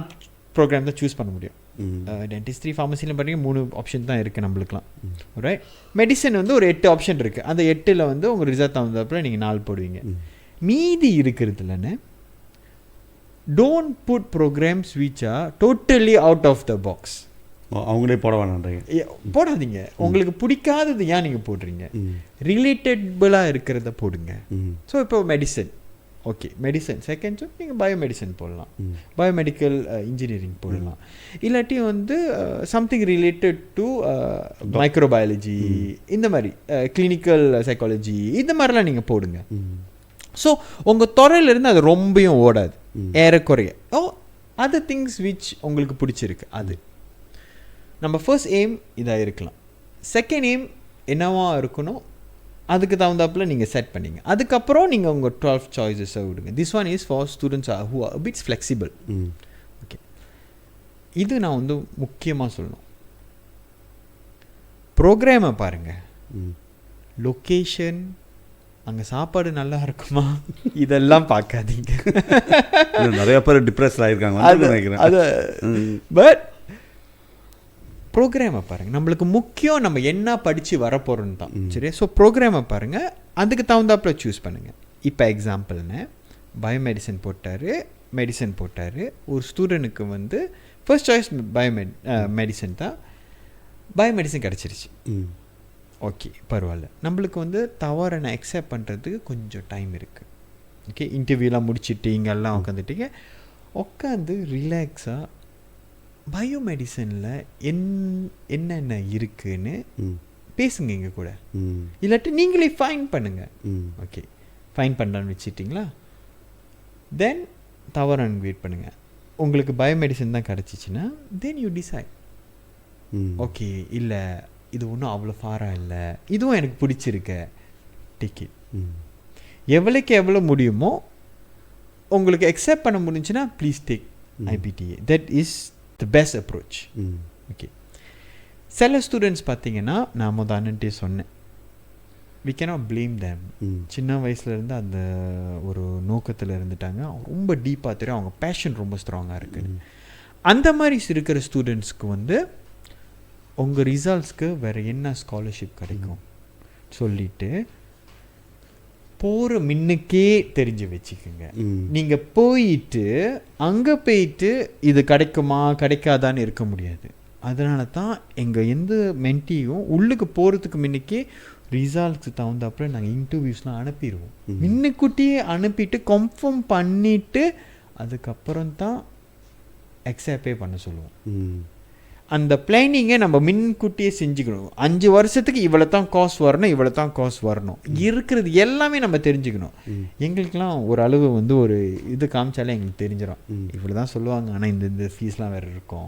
ப்ரோக்ராம் தான் சூஸ் பண்ண முடியும். டென்டிஸ்ட்ரி, ஃபார்மசியில் பார்த்தீங்கன்னா 3 ஆப்ஷன் தான் இருக்குது நம்மளுக்குலாம். ரைட், மெடிசன் ஒரு 8 ஆப்ஷன் இருக்குது. அந்த 8ல் உங்கள் ரிசல்ட் தகுந்தப்பல நீங்கள் 4 போடுவீங்க. மீதி இருக்கிறதுலன்னு don't put programmes which are totally out of the box. அவங்களே போட வேணான்றீங்க? போடாதீங்க. உங்களுக்கு பிடிக்காதது ஏன் நீங்கள் போடுறீங்க? ரிலேட்டபிளாக இருக்கிறத போடுங்க. ஸோ இப்போ medicine, okay, medicine second choose நீங்கள் பயோமெடிசன் போடலாம், பயோமெடிக்கல் இன்ஜினியரிங் போடலாம். இல்லாட்டி சம்திங் ரிலேட்டட் டு மைக்ரோபயாலஜி, இந்த மாதிரி கிளினிக்கல் சைக்காலஜி, இந்த மாதிரிலாம் நீங்கள் போடுங்க. ஸோ உங்கள் துறையிலேருந்து அது ரொம்பவும் ஓடாது, ஏறக்குறைய. அதர் திங்ஸ் விச் உங்களுக்கு பிடிச்சிருக்கு அது நம்ம ஃபர்ஸ்ட் எய்ம் இதாக இருக்கலாம். செகண்ட் எய்ம் என்னவா இருக்கணும், அதுக்கு தகுந்தாப்பில் நீங்கள் செட் பண்ணிங்க. அதுக்கப்புறம் நீங்கள் உங்கள் 12 சாய்ஸஸை விடுங்க. This one is for students who are bits flexible. Okay, இது நான் முக்கியமாக சொல்லணும். ப்ரோக்ராமை பாருங்கள், லொக்கேஷன், அங்கே சாப்பாடு நல்லா இருக்குமா, இதெல்லாம் பார்க்காதீங்க. நிறைய பேர் டிப்ரெஸ் ஆகிருக்காங்க நினைக்கிறேன். அது பட் ப்ரோக்ராமை பாருங்கள். நம்மளுக்கு முக்கியம் நம்ம என்ன படித்து வரப்போகிறோன்னு தான். சரி, ஸோ ப்ரோக்ராமை பாருங்கள், அதுக்கு தகுந்தாப்பில் சூஸ் பண்ணுங்கள். இப்போ எக்ஸாம்பிள்னு பயோமெடிசன் போட்டார். ஒரு ஸ்டூடெண்ட்டுக்கு வந்து ஃபர்ஸ்ட் சாய்ஸ் மெடிசன் தான். பயோமெடிசன் கிடச்சிருச்சு. ஓகே, பரவாயில்ல. நம்மளுக்கு வந்து தவறை அக்செப்ட் பண்ணுறதுக்கு கொஞ்சம் டைம் இருக்குது. ஓகே, இன்டர்வியூலாம் முடிச்சுட்டு இங்கெல்லாம் உட்காந்துட்டீங்க, உட்காந்து ரிலாக்ஸாக பயோமெடிசனில் என்னென்ன இருக்குன்னு பேசுங்க எங்க கூட. இல்லாட்டி நீங்களே ஃபைன் பண்ணுங்கள். ஓகே, ஃபைன் பண்ணலான்னு வச்சுட்டிங்களா, தென் தவறான வெயிட் பண்ணுங்கள். உங்களுக்கு பயோமெடிசன் தான் கிடச்சிச்சின்னா தென் யூ டிசைட். ஓகே, இல்லை இது ஒன்றும் அவ்வளோ ஃபாராக இல்லை, இதுவும் எனக்கு பிடிச்சிருக்க, டிக்கெட். எவ்வளோக்கு எவ்வளோ முடியுமோ உங்களுக்கு அக்செப்ட் பண்ண முடிஞ்சுன்னா please take IPTA. That is the best approach. Okay, சில ஸ்டூடெண்ட்ஸ் பார்த்தீங்கன்னா நான் அண்ணன்ட்டே சொன்னேன், we cannot blame them. சின்ன வயசுலேருந்து அந்த ஒரு நோக்கத்தில் இருந்துட்டாங்க, ரொம்ப டீப்பாக தெரியும், அவங்க பேஷன் ரொம்ப ஸ்ட்ராங்காக இருக்குது. அந்த மாதிரி இருக்கிற ஸ்டூடெண்ட்ஸ்க்கு வந்து உங்கள் ரிசல்ட்ஸ்க்கு வேறு என்ன ஸ்காலர்ஷிப் கிடைக்கும் சொல்லிட்டு போகிற முன்னுக்கே தெரிஞ்சு வச்சுக்கோங்க. நீங்கள் அங்கே போயிட்டு இது கிடைக்குமா கிடைக்காதான்னு இருக்க முடியாது. அதனால தான் எங்கள் எந்த மென்ட்டியும் உள்ளுக்கு போகிறதுக்கு முன்னுக்கே ரிசல்ட்ஸுக்கு தகுந்தாப்புல நாங்கள் இன்டர்வியூஸ்லாம் அனுப்பிடுவோம். முன்னுக்கூட்டியே அனுப்பிட்டு கன்ஃபார்ம் பண்ணிவிட்டு அதுக்கப்புறம் தான் எக்ஸாப்பே பண்ண சொல்லுவோம். அந்த பிளானிங்கை நம்ம முன்கூட்டியே செஞ்சுக்கணும். 5 வருஷத்துக்கு இவ்வளோ தான் காசு வரணும், இருக்கிறது எல்லாமே நம்ம தெரிஞ்சுக்கணும். எங்களுக்கெல்லாம் ஒரு அளவு வந்து ஒரு இது காமிச்சாலே எங்களுக்கு தெரிஞ்சிடும், இவ்வளோ தான் சொல்லுவாங்க, ஆனால் இந்த ஃபீஸ்லாம் வேறு இருக்கும்,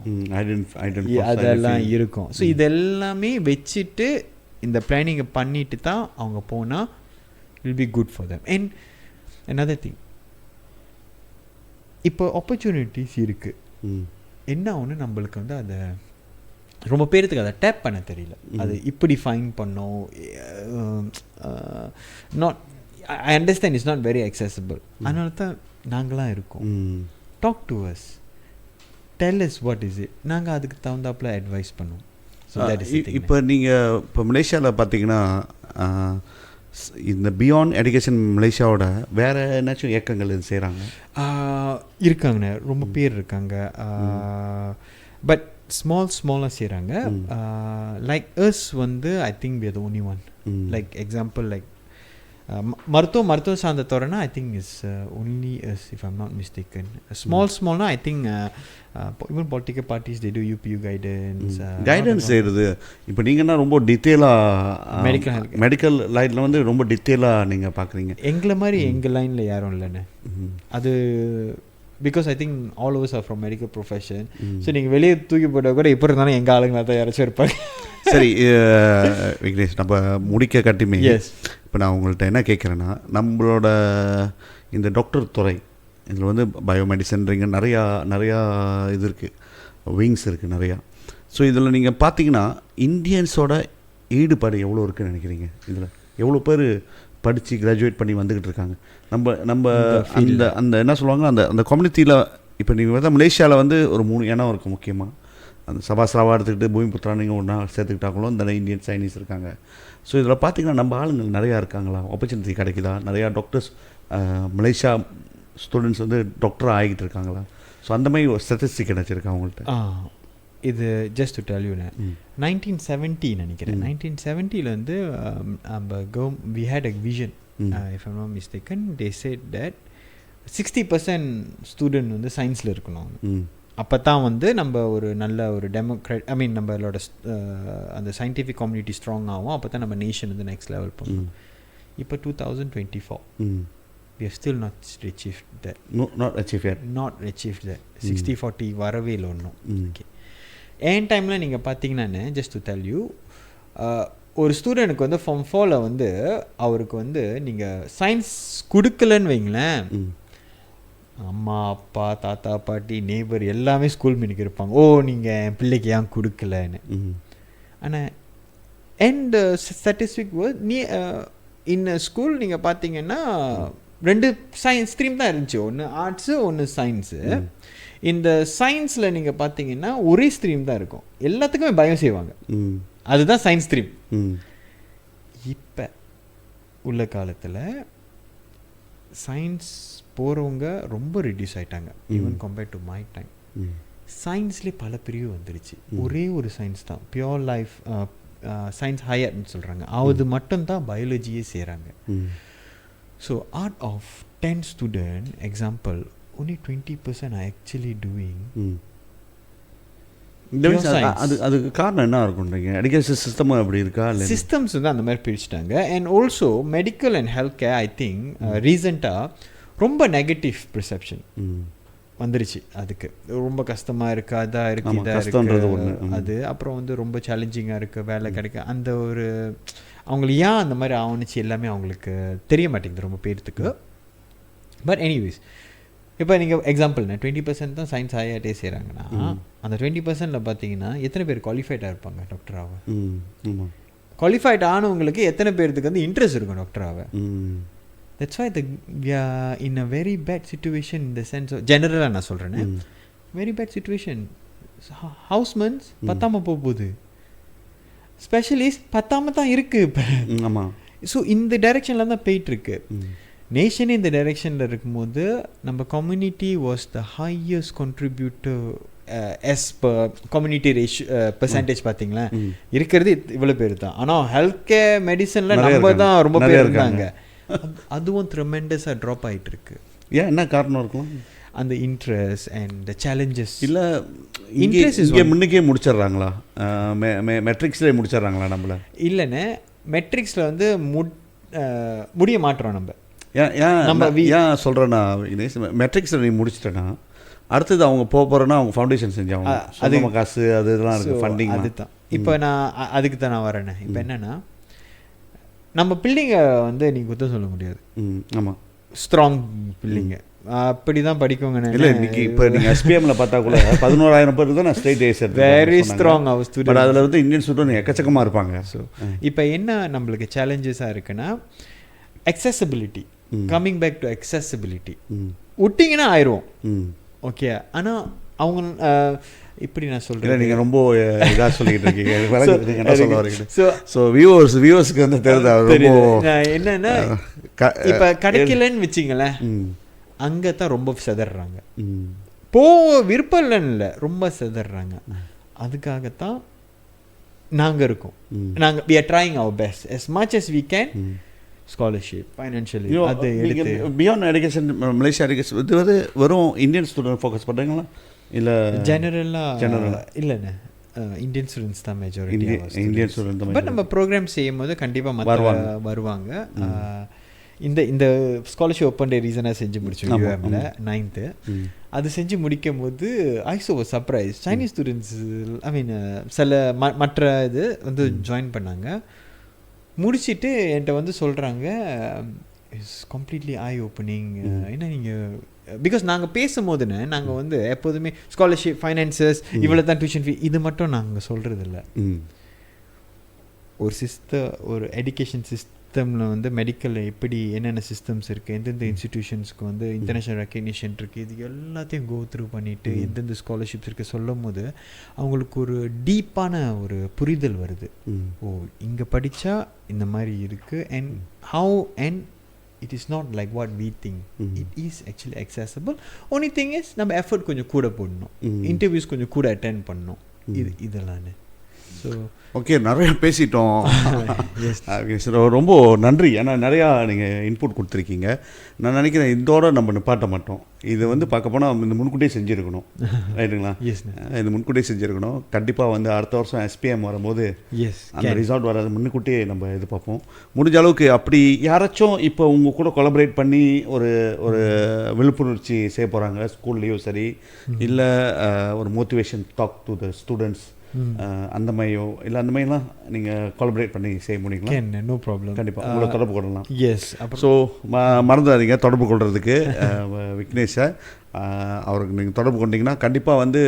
அதெல்லாம் இருக்கும். ஸோ இதெல்லாமே வச்சுட்டு இந்த பிளானிங்கை பண்ணிட்டு தான் அவங்க போனால் will be good for them. And another thing, இப்போ ஆப்பர்ச்சுனிட்டிஸ் இருக்குது. என்ன ஒன்று நம்மளுக்கு வந்து அதை ரொம்ப பேருக்கு அதை டேப் பண்ண தெரியல. அது இப்படி ஃபைன் பண்ணோம், not I understand it's not very accessible. அதனால தான் நாங்களாம் இருக்கோம். Talk to us, tell us what is it, நாங்கள் அதுக்கு தகுந்தாப்புல அட்வைஸ் பண்ணுவோம். இப்போ நீங்கள் இப்போ மலேசியாவில் பார்த்தீங்கன்னா இந்த பியாண்ட் எடுகேஷன் மலேசியாவோட வேறு ஏதாச்சும் இயக்கங்கள் இது செய்கிறாங்க இருக்காங்கண்ணே, ரொம்ப பேர் இருக்காங்க. பட் ஸ்மாலாக செய்கிறாங்க. லைக் அஸ் வந்து I think we are the only one. Like example like மருத்துவம் சார்ந்த தோறனா I think is only as if I'm not mistaken. ஸ்மால்னா I think even political parties they do UPU guidance செய்கிறது. இப்போ நீங்கன்னா ரொம்ப டீட்டெயிலாக மெடிக்கல் லைனில் வந்து ரொம்ப டீட்டெயிலாக நீங்கள் பார்க்குறீங்க. எங்களை மாதிரி எங்கள் லைனில் யாரும் இல்லைண்ணே. அது because I think all overs are from medical profession. So நீங்கள் வெளியே தூக்கி போட்டால் கூட இப்போ இருந்தாலும் எங்கள் ஆளுங்களாக தான் யாராச்சும் இருப்பாங்க. சரி விக்னேஷ், நம்ம முடிக்க கட்டிமே. இப்போ நான் உங்கள்கிட்ட என்ன கேட்குறேன்னா, நம்மளோட இந்த டாக்டர் துறை இதில் வந்து பயோமெடிசன்றீங்க, நிறையா இது இருக்குது, விங்ஸ் இருக்குது நிறையா. ஸோ இதில் நீங்கள் பார்த்தீங்கன்னா இந்தியன்ஸோட ஈடுபாடு எவ்வளோ இருக்குதுன்னு நினைக்கிறீங்க? இதில் எவ்வளோ பேர் படித்து கிராஜுவேட் பண்ணி வந்துக்கிட்டு இருக்காங்க? நம்ம அந்த என்ன சொல்லுவாங்க, அந்த கம்யூனிட்டியில் இப்போ நீங்கள் வந்து மலேசியாவில் வந்து ஒரு 3 இனம் இருக்குது முக்கியமாக. அந்த சபாஸ்ராவா எடுத்துக்கிட்டு பூமிபுத்ரா நீங்கள் ஒன்றா சேர்த்துக்கிட்டாங்களோ இந்த இந்தியன் சைனீஸ் இருக்காங்க. ஸோ இதில் பார்த்திங்கன்னா நம்ம ஆளுங்கள் நிறையா இருக்காங்களா? ஆப்பர்ச்சுனிட்டி கிடைக்குதா? நிறையா டாக்டர்ஸ் மலேசியா ஸ்டூடெண்ட்ஸ் வந்து டாக்டராக ஆகிட்டு இருக்காங்களா? ஸோ அந்த மாதிரி ஒரு ஸ்டாட்டிஸ்டிக் நினச்சிருக்கேன் அவங்கள்ட்ட. இது ஜஸ்ட் டு டெல் யூ 1970 நினைக்கிறேன். 1970 வந்து நம்ம we had a vision, if I'm not mistaken. They said that 60% student வந்து சயின்ஸில் இருக்கணும். அப்போ தான் வந்து நம்ம ஒரு நல்ல ஒரு நம்மளோட அந்த சயின்டிஃபிக் கம்யூனிட்டி ஸ்ட்ராங் ஆகும். அப்போ தான் நம்ம நேஷன் வந்து நெக்ஸ்ட் லெவல் போகணும். இப்போ 2024 we have still not achieved that. Not achieved that. 60-40 வரவே இல்லை ஒன்றும். ஓகே, என் டைமில் நீங்கள் பார்த்தீங்கன்னா ஜஸ்ட் டு டெல் யூ, ஒரு ஸ்டூடெண்ட்டுக்கு வந்து ஃபார்ம் 4 வந்து அவருக்கு வந்து நீங்கள் சயின்ஸ் கொடுக்கலன்னு வைங்களேன், அம்மா அப்பா தாத்தா பாட்டி நெய்பர் எல்லாமே ஸ்கூல் மீனுக்கு இருப்பாங்க. ஓ நீங்கள் என் பிள்ளைக்கு ஏன் கொடுக்கலன்னு. ஆனால் அண்ட் ஸ்டாட்டிஸ்டிக் நீ இன் ஸ்கூல் நீங்கள் பார்த்தீங்கன்னா 2 சயின்ஸ் ஸ்ட்ரீம் தான் இருந்துச்சு, ஒன்று ஆர்ட்ஸு ஒன்று சயின்ஸு. இந்த சயின்ஸில் நீங்கள் பார்த்தீங்கன்னா ஒரே ஸ்ட்ரீம் தான் இருக்கும், எல்லாத்துக்குமே பயம் செய்வாங்க, அதுதான் சயின்ஸ் ஸ்ட்ரீம். இப்போ உள்ள காலத்தில் சயின்ஸ் போகிறவங்க ரொம்ப ரெடியூஸ் ஆகிட்டாங்க, even compared to my time. சயின்ஸ்லேயே பல பிரிவு வந்துருச்சு, ஒரே ஒரு சயின்ஸ் தான் பியோர் லைஃப் சயின்ஸ் ஹையர்னு சொல்கிறாங்க, அது மட்டும்தான் பயாலஜியே செய்கிறாங்க. So out of 10 student example only 20% are actually doing அதுக்கு காரணம் என்ன இருக்குன்றீங்க? எஜுகேஷன் சிஸ்டம் அப்படி இருக்கா? இல்லை சிஸ்டம்ஸ் வந்து அந்த மாதிரி பிரிச்சுட்டாங்க. And also medical and health care I think ரீசெண்டாக ரொம்ப நெகட்டிவ் ப்ரிசெப்ஷன் வந்துருச்சு. அதுக்கு ரொம்ப கஷ்டமாக இருக்குது, அதாக இருக்குது, இதாக இருக்குது, அது அப்புறம் வந்து ரொம்ப சேலஞ்சிங்காக இருக்குது, வேலை கிடைக்க அந்த ஒரு அவங்களுக்கு ஏன் அந்த மாதிரி ஆவணிச்சு எல்லாமே அவங்களுக்கு தெரிய மாட்டேங்குது ரொம்ப பேர்த்துக்கு. பட் எனிவேஸ் இப்போ நீங்கள் எக்ஸாம்பிள் 20% தான் சயின்ஸ் ஹையாட்டே செய்கிறாங்கன்னா அந்த 20%ல் பார்த்தீங்கன்னா எத்தனை பேர் குவாலிஃபைடாக இருப்பாங்க டாக்டராக? குவாலிஃபைட் ஆனவங்களுக்கு எத்தனை பேர்த்துக்கு வந்து இன்ட்ரெஸ்ட் இருக்கும் டாக்டராக? That's why we are in a very bad situation in the sense of ஜெனரலாக நான் சொல்கிறேன்னு வெரி பேட் சிச்சுவேஷன். ஹவுஸ்மென்ஸ் பத்தாமல் போகுது, ஸ்பெஷலிஸ்ட் பத்தாமல் தான் இருக்குது இப்போ. ஆமாம். ஸோ இந்த டைரெக்ஷனில் தான் போயிட்டுருக்கு. நேஷனே இந்த டைரெக்ஷனில் இருக்கும்போது நம்ம community was the highest contributor as community percentage பார்த்தீங்களா இருக்கிறது இவ்வளோ பேர் தான். ஆனால் ஹெல்த் கேர் மெடிசனில் நம்ம தான் ரொம்ப பேர் இருந்தாங்க, அதுவும் ட்ரெமெண்டஸாக ட்ராப் ஆகிட்டு இருக்கு. ஏன் என்ன காரணம் இருக்கும்? அந்த இன்ட்ரெஸ்ட் அண்ட் சேலஞ்சஸ். இல்லை இன்ட்ரெஸ்ட் இங்கே முன்னுக்கே முடிச்சிடுறாங்களா? மெட்ரிக்ஸ்லேயே முடிச்சிடுறாங்களா நம்மள? இல்லைண்ணே, மெட்ரிக்ஸில் வந்து முடிய மாட்டோம் நம்ம. ஏன் சொல்கிறேன்னா மெட்ரிக்ஸில் நீ முடிச்சிட்டேன்னா அடுத்தது அவங்க போகிறோன்னா அவங்க ஃபவுண்டேஷன் செஞ்சாங்க, அது காசு அது இதெல்லாம் இருக்குது, ஃபண்டிங். அதுதான் இப்போ நான் அதுக்கு தான் நான் வரேண்ணே. இப்போ என்னென்னா நம்ம பிள்ளைங்க வந்து நீங்கள் குத்தம் சொல்ல முடியாது. ஆமாம், ஸ்ட்ராங் பிள்ளைங்க அப்படி தான் படிக்குங்க. இல்லை இன்னைக்கு இப்போ நீங்கள் எஸ்பிஎம்மில் பார்த்தா கூட 11,000 பேர் தான் நான் ஸ்டேட் ஏஸ் வெரி ஸ்ட்ராங் அவர் ஸ்டூடெண்ட். அதில் வந்து இந்தியன் ஸ்டூடெண்ட் எக்கச்சக்கமாக இருப்பாங்க. ஸோ இப்போ என்ன நம்மளுக்கு சேலஞ்சஸாக இருக்குன்னா accessibility, coming back to accessibility. விட்டிங்கன்னா ஆயிரும், ஓகே. ஆனால் அவங்க இப்படி நான் சொல்கிறேன், நீங்கள் ரொம்ப இதாக சொல்லிக்கிட்டு இருக்கீங்க, என்ன சொல்ல வரீங்க? ஸோ வியூவர்ஸ்க்கு வந்து தெரியுது என்னன்னா இப்போ கிடைக்கலன்னு வச்சிங்களேன், அங்கே தான் ரொம்ப செதறாங்க. விருப்பம் இல்லை, ரொம்ப செதறாங்க. அதுக்காகத்தான் நாங்கள் இருக்கோம். நாங்கள் we are trying our best as much as we can. Scholarship financially அது எடுத்து பியாண்ட் எஜுகேஷன் மலேசியா எஜுகேஷன் இது வந்து வெறும் இந்தியன் ஸ்டூடெண்ட் ஃபோக்கஸ் பண்ணுறீங்களா இல்லை ஜெனரலாக? இல்லைண்ணே, இந்தியன் ஸ்டூடெண்ட்ஸ் தான் மெஜாரிட்டி. இந்தியன் ஸ்டூடெண்ட் தான். பட் நம்ம ப்ரோக்ராம் செய்யும் போது கண்டிப்பாக வருவாங்க. இந்த ஸ்காலர்ஷிப் ஓப்பன் டே ரீசனாக செஞ்சு முடிச்சோம் யூஎம்ல 9th. அது செஞ்சு முடிக்கும் போது ஐசோ surprise, Chinese students I mean சில மற்ற இது வந்து ஜாயின் பண்ணாங்க. முடிச்சுட்டு என்கிட்ட வந்து சொல்கிறாங்க இட்ஸ் கம்ப்ளீட்லி ஐ ஓப்பனிங். ஏன்னா நீங்கள் பிகாஸ் நாங்கள் பேசும்போதுன்னு நாங்கள் வந்து எப்போதுமே ஸ்காலர்ஷிப் ஃபைனான்சஸ் இவ்வளோ தான் டியூஷன் ஃபீ இது மட்டும் நாங்கள் சொல்கிறதில்ல. ஒரு எஜுகேஷன் சிஸ்டமில் வந்து மெடிக்கலில் எப்படி என்னென்ன சிஸ்டம்ஸ் இருக்குது, எந்தெந்த இன்ஸ்டிடியூஷன்ஸ்க்கு வந்து இன்டர்நேஷ்னல் ரெக்கக்னிஷன் இருக்குது, இது எல்லாத்தையும் கோ த்ரூ பண்ணிவிட்டு எந்தெந்த ஸ்காலர்ஷிப்ஸ் இருக்குது சொல்லும் போது அவங்களுக்கு ஒரு டீப்பான ஒரு புரிதல் வருது. ஓ இங்கே படித்தா இந்த மாதிரி இருக்குது and how and it is not like what we think, it is actually acceptable. Only thing is நம்ம எஃபர்ட் கொஞ்சம் கூட போடணும், இன்டர்வியூஸ் கொஞ்சம் கூட அட்டென்ட் பண்ணணும், இதெல்லாம். ஸோ ஓகே, நிறையா பேசிட்டோம். ரொம்ப நன்றி. ஏன்னா நிறையா நீங்கள் இன்புட் கொடுத்துருக்கீங்க. நான் நினைக்கிறேன் இதோட நம்ம நிப்பாட்ட மாட்டோம். இது வந்து பார்க்க போனால் இந்த முன்கூட்டியே செஞ்சுருக்கணும், ரைட்டுங்களா? இது முன்கூட்டியே செஞ்சுருக்கணும். கண்டிப்பாக வந்து அடுத்த வருஷம் எஸ்பிஎம் வரும்போது அந்த ரிசால்ட் வராது முன்கூட்டியே நம்ம இது பார்ப்போம். முடிஞ்ச அளவுக்கு அப்படி யாராச்சும் இப்போ உங்கள் கூட கொலபரேட் பண்ணி ஒரு விழிப்புணர்ச்சி செய்ய போகிறாங்க ஸ்கூல்லேயும் சரி, இல்லை ஒரு motivation talk to the students அந்த மாதிரியோ இல்லை அந்த மாதிரிலாம் நீங்கள் கொலபரேட் பண்ணி செய்ய முடியுங்களா? நோ ப்ராப்ளம், கண்டிப்பாக உங்களை தொடர்பு கொள்ளலாம். எஸ். ஸோ மறந்துடாதீங்க தொடர்பு கொள்றதுக்கு விக்னேஷை. அவருக்கு நீங்கள் தொடர்பு கொண்டீங்கன்னா கண்டிப்பாக வந்து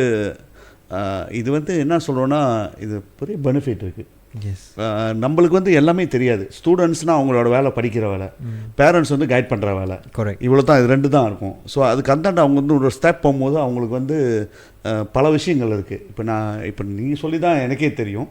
இது வந்து என்ன சொல்கிறோன்னா இது பெரிய பெனிஃபிட் இருக்குது. எஸ் நம்மளுக்கு வந்து எல்லாமே தெரியாது. ஸ்டூடெண்ட்ஸ்னால் அவங்களோட வேலை படிக்கிற வேலை, பேரண்ட்ஸ் வந்து கைட் பண்ணுற வேலை, கரெக்ட். இவ்வளோ தான், இது 2 தான் இருக்கும். ஸோ அதுக்கு அந்தாண்ட அவங்க வந்து ஒரு ஸ்டெப் போகும்போது அவங்களுக்கு வந்து பல விஷயங்கள் இருக்குது. இப்போ நீங்கள் சொல்லி தான் எனக்கே தெரியும்.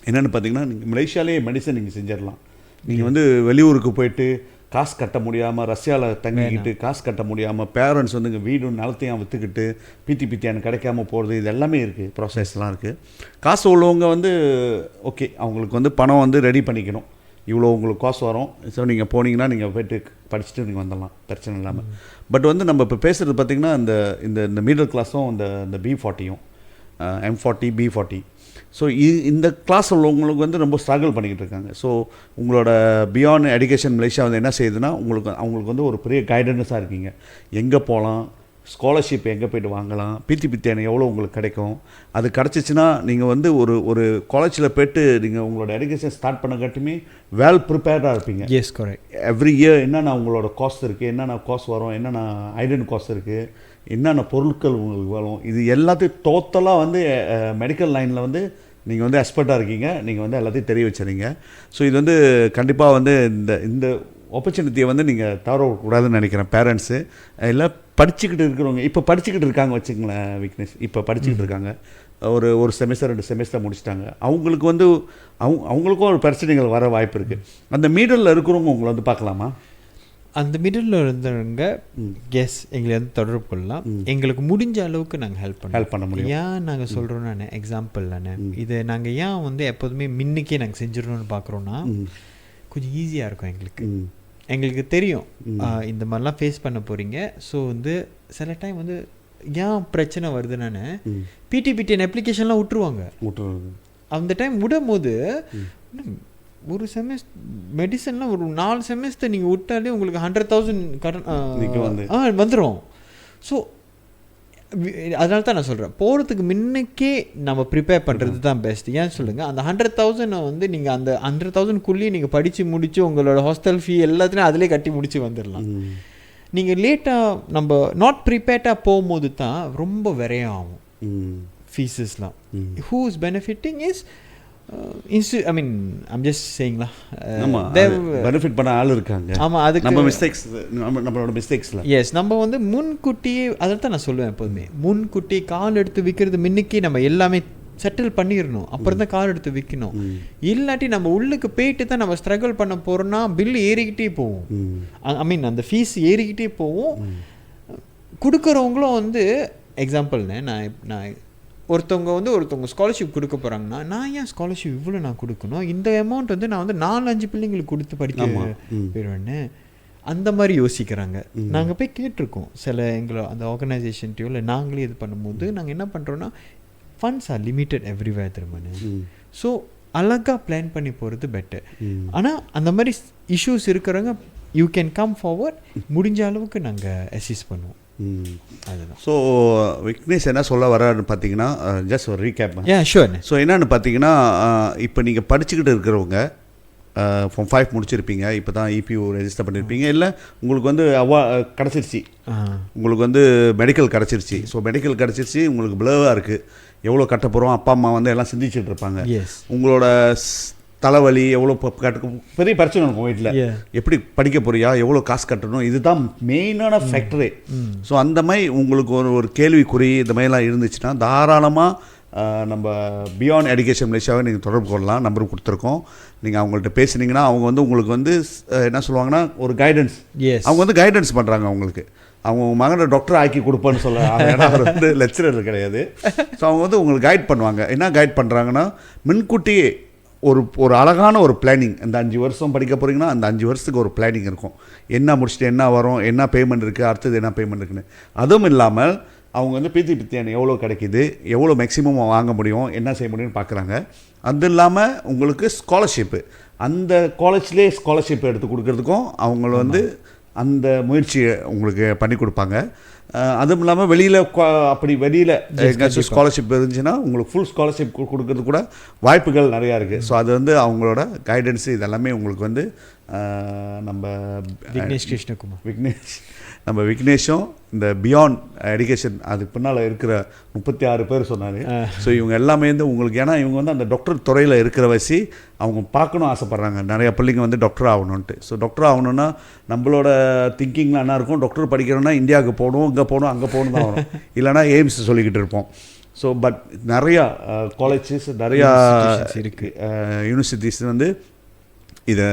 என்னென்னு பார்த்தீங்கன்னா, நீங்கள் மலேசியாலே மெடிசன் நீங்கள் செஞ்சிடலாம். நீங்கள் வந்து வெளியூருக்கு போயிட்டு காசு கட்ட முடியாமல், ரஷ்யாவில் தங்கிக்கிட்டு காசு கட்ட முடியாமல், பேரண்ட்ஸ் வந்து இங்கே வீடும் நிலத்தையும் விற்றுக்கிட்டு பித்தியானு கிடைக்காம போகிறது, இது எல்லாமே இருக்குது, ப்ராசஸ்லாம் இருக்குது. காசு உள்ளவங்க வந்து ஓகே, அவங்களுக்கு வந்து பணம் வந்து ரெடி பண்ணிக்கணும், இவ்வளோ உங்களுக்கு காசு வரும், ஸோ நீங்கள் போனீங்கன்னா நீங்கள் போய்ட்டு படிச்சுட்டு நீங்கள் வந்துடலாம் பிரச்சனை இல்லாமல். பட் வந்து நம்ம இப்போ பேசுகிறது பார்த்திங்கன்னா இந்த மிடில் கிளாஸும் இந்த B40யும் M40 B40. ஸோ இந்த கிளாஸ் உள்ளவங்களுக்கு வந்து ரொம்ப ஸ்ட்ரகிள் பண்ணிக்கிட்டு இருக்காங்க. ஸோ உங்களோட பியாண்ட் எஜுகேஷன் மலேசியா வந்து என்ன செய்யுதுன்னா, அவங்களுக்கு வந்து ஒரு பெரிய கைடன்ஸாக இருக்கீங்க. எங்கே போகலாம், ஸ்காலர்ஷிப் எங்கே போய்ட்டு வாங்கலாம், பித்தியானு எவ்வளோ உங்களுக்கு கிடைக்கும், அது கிடச்சிச்சின்னா நீங்கள் வந்து ஒரு காலேஜில் போய்ட்டு நீங்கள் உங்களோட எஜுகேஷன் ஸ்டார்ட் பண்ணக்காட்டுமே வெல் ப்ரிப்பேர்டாக இருப்பீங்க. Yes correct. எவ்ரி இயர் என்னென்ன உங்களோட காஸ்ட் இருக்குது, என்னென்ன காஸ்ட் வரும், என்னென்ன ஐடென்டி காஸ்ட் இருக்குது, என்னென்ன பொருட்கள் உங்களுக்கு வரும், இது எல்லாத்தையும் டோட்டலாக வந்து மெடிக்கல் லைனில் வந்து நீங்கள் வந்து எக்ஸ்பர்ட்டாக இருக்கீங்க. நீங்கள் வந்து எல்லாத்தையும் தெரிய வச்சுறீங்க. ஸோ இது வந்து கண்டிப்பாக வந்து இந்த ஆப்பர்ச்சுனிட்டியை வந்து நீங்கள் தவறக்கூடாதுன்னு நினைக்கிறேன். பேரண்ட்ஸு இல்லை படிச்சுக்கிட்டு இருக்கிறவங்க, இப்போ படிச்சுக்கிட்டு இருக்காங்க வச்சுங்களேன் விக்னேஷ், இப்போ படிச்சுக்கிட்டு இருக்காங்க, ஒரு செமஸ்டர் 2 செமஸ்டர் முடிச்சிட்டாங்க. அவங்களுக்கு வந்து அவங்களுக்கும் ஒரு பிரச்சனைகள் வர வாய்ப்பு இருக்குது. அந்த மீடியில் இருக்கிறவங்க உங்களை வந்து பார்க்கலாமா? அந்த மிடில் இருந்தவங்க எஸ் எங்களை வந்து தொடர்பு கொள்ளலாம். எங்களுக்கு முடிஞ்ச அளவுக்கு நாங்கள் ஹெல்ப் பண்ண முடியும். ஏன் நாங்கள் சொல்கிறோம், நான் எக்ஸாம்பிள் தானே இது, நாங்கள் ஏன் வந்து எப்போதுமே முன்னுக்கே நாங்கள் செஞ்சிடணும்னு பார்க்குறோன்னா, கொஞ்சம் ஈஸியாக இருக்கும் எங்களுக்கு தெரியும் இந்த மாதிரிலாம் ஃபேஸ் பண்ண போகிறீங்க. ஸோ வந்து சில டைம் வந்து ஏன் பிரச்சனை வருதுன்னு பிடிஎன் அப்ளிகேஷன்லாம் விட்டுருவாங்க. அந்த டைம் விடும் போது ஒரு செமஸ்டர் மெடிசன்லாம் ஒரு 4 செமஸ்டர் நீங்கள் விட்டாலே உங்களுக்கு 100,000 கடன் வந்துடும். ஸோ அதனால தான் நான் சொல்கிறேன், போகிறதுக்கு முன்னுக்கே நம்ம ப்ரிப்பேர் பண்ணுறது தான் பெஸ்ட். ஏன் சொல்லுங்கள், அந்த 100,000 வந்து நீங்கள் அந்த 100,000க்குள்ளேயே நீங்கள் படித்து முடித்து உங்களோட ஹாஸ்டல் ஃபீ எல்லாத்தையும் அதிலே கட்டி முடித்து வந்துடலாம். நீங்கள் லேட்டாக நம்ம நாட் ப்ரிப்பேர்டாக போகும்போது தான் ரொம்ப விரையம் ஆகும் ஃபீஸஸ்லாம். Who is benefiting is I mean I'm just சேயிங்ல பெனிஃபிட் பண்ண ஆள் இருக்காங்க. ஆமாம், அதுக்கு நம்மளோட மிஸ்டேக்ஸில் எஸ் நம்ம வந்து முன்கூட்டியே, அதை தான் நான் சொல்லுவேன் எப்போதுமே, முன்கூட்டி கால் எடுத்து விற்கிறது முன்னுக்கே நம்ம எல்லாமே செட்டில் பண்ணிடணும், அப்புறம் தான் கால் எடுத்து விற்கணும். இல்லாட்டி நம்ம உள்ளுக்கு போயிட்டு தான் நம்ம ஸ்ட்ரகிள் பண்ண போகிறோன்னா பில் ஏறிக்கிட்டே போகும். ஐ மீன் அந்த ஃபீஸ் ஏறிக்கிட்டே போகும். கொடுக்குறவங்களும் வந்து எக்ஸாம்பிள்னு நான் ஒருத்தவங்க ஸ்காலர்ஷிப் கொடுக்க போகிறாங்கன்னா, நான் ஏன் ஸ்காலர்ஷிப் இவ்வளோ நான் கொடுக்கணும், இந்த அமௌண்ட் வந்து நான் வந்து 4-5 பிள்ளைங்களுக்கு கொடுத்து படிக்க போயிடுவேன்னு அந்த மாதிரி யோசிக்கிறாங்க. நாங்கள் போய் கேட்டிருக்கோம் சில எங்களோட அந்த ஆர்கனைசேஷன்ட்டையோ இல்லை நாங்களே இது பண்ணும்போது நாங்கள் என்ன பண்ணுறோன்னா, ஃபண்ட்ஸ் ஆர் லிமிட்டட் எவ்ரிவேர் திரும்பன்னு. ஸோ அழகாக பிளான் பண்ணி போகிறது பெட்டர். ஆனால் அந்த மாதிரி இஷ்யூஸ் இருக்கிறவங்க யூ கேன் கம் ஃபார்வர்ட், முடிஞ்ச அளவுக்கு நாங்கள் அசிஸ்ட் பண்ணுவோம். அதுதான். ஸோ விக்னேஷ் என்ன சொல்ல வர்றாருன்னு பார்த்தீங்கன்னா, ஜஸ்ட் ஒரு ரீகேப். ஷூர். ஸோ என்னென்னு பார்த்தீங்கன்னா, இப்போ நீங்கள் படிச்சுக்கிட்டு இருக்கிறவங்க ஃபார்ம் 5 முடிச்சிருப்பீங்க, இப்போ தான் EPO ரெஜிஸ்டர் பண்ணியிருப்பீங்க, இல்லை உங்களுக்கு வந்து கிடச்சிருச்சு, உங்களுக்கு வந்து மெடிக்கல் கிடச்சிருச்சு. ஸோ மெடிக்கல் கிடச்சிருச்சு, உங்களுக்கு பிளவாக இருக்குது, எவ்வளோ கட்ட போகிறோம், அப்பா அம்மா வந்து எல்லாம் சிந்திச்சுட்டு இருப்பாங்க. உங்களோட தலைவலி எவ்வளோ பெரிய பிரச்சனை இருக்கும் வீட்டில், எப்படி படிக்க போறியா, எவ்வளோ காசு கட்டணும், இதுதான் மெயினான ஃபேக்டரே. ஸோ அந்த மாதிரி உங்களுக்கு ஒரு கேள்விக்குறி இந்த மாதிரிலாம் இருந்துச்சுன்னா தாராளமாக நம்ம பியாண்ட் எஜுகேஷன் மலேசியாவை நீங்கள் தொடர்பு கொள்ளலாம். நம்பர் கொடுத்துருக்கோம். நீங்கள் அவங்கள்ட்ட பேசுனீங்கன்னா அவங்க வந்து உங்களுக்கு வந்து என்ன சொல்லுவாங்கன்னா, ஒரு கைடன்ஸ், அவங்க வந்து கைடன்ஸ் பண்ணுறாங்க உங்களுக்கு. அவங்க மகனை டாக்டர் ஆக்கி கொடுப்பேன்னு சொல்ல, ஏன்னா அவர் வந்து லெக்சரர் கிடையாது. ஸோ அவங்க வந்து உங்களுக்கு கைட் பண்ணுவாங்க. என்ன கைட் பண்ணுறாங்கன்னா, முன்கூட்டியே ஒரு அழகான ஒரு பிளானிங். இந்த 5 வருஷம் படிக்க போகிறீங்கன்னா அந்த 5 வருஷத்துக்கு ஒரு பிளானிங் இருக்கும். என்ன முடிச்சுட்டு என்ன வரும், என்ன பேமெண்ட் இருக்குது, அடுத்தது என்ன பேமெண்ட் இருக்குன்னு. அதுவும் இல்லாமல் அவங்க வந்து பித்தியானு எவ்வளோ கிடைக்கிது, எவ்வளோ மேக்ஸிமம் வாங்க முடியும், என்ன செய்ய முடியும்னு பார்க்குறாங்க. அது இல்லாமல் உங்களுக்கு ஸ்காலர்ஷிப்பு, அந்த காலேஜ்லேயே ஸ்காலர்ஷிப் எடுத்து கொடுக்கறதுக்கும் அவங்கள வந்து அந்த முயற்சியை உங்களுக்கு பண்ணி கொடுப்பாங்க. அதுவும் இல்லாமல் வெளியில் அப்படி வெளியில் எங்கேயாச்சும் ஸ்காலர்ஷிப் இருந்துச்சுன்னா உங்களுக்கு ஃபுல் ஸ்காலர்ஷிப் கொடுக்கறது கூட வாய்ப்புகள் நிறையா இருக்குது. ஸோ அது வந்து அவங்களோட கைடன்ஸு இதெல்லாமே உங்களுக்கு வந்து நம்ம விக்னேஷும் இந்த பியாண்ட் எஜுகேஷன் அதுக்கு பின்னால் இருக்கிற 36 பேர் சொன்னார். ஸோ இவங்க எல்லாமே வந்து உங்களுக்கு, ஏன்னா இவங்க வந்து அந்த டாக்டர் துறையில் இருக்கிற வச்சு அவங்க பார்க்கணும் ஆசைப்பட்றாங்க. நிறைய பிள்ளைங்க வந்து டாக்டர் ஆகணுன்ட்டு. ஸோ டாக்டர் ஆகணுன்னா நம்மளோட திங்கிங்கில் என்ன இருக்கும், டாக்டர் படிக்கணும்னா இந்தியாவுக்கு போகணும், இங்கே போகணும், அங்கே போகணும் தான் ஆகணும், இல்லைனா எய்ம்ஸ் சொல்லிக்கிட்டு இருப்போம். ஸோ பட் நிறையா காலேஜஸ் நிறையா இருக்குது, யூனிவர்சிட்டிஸ் வந்து இதை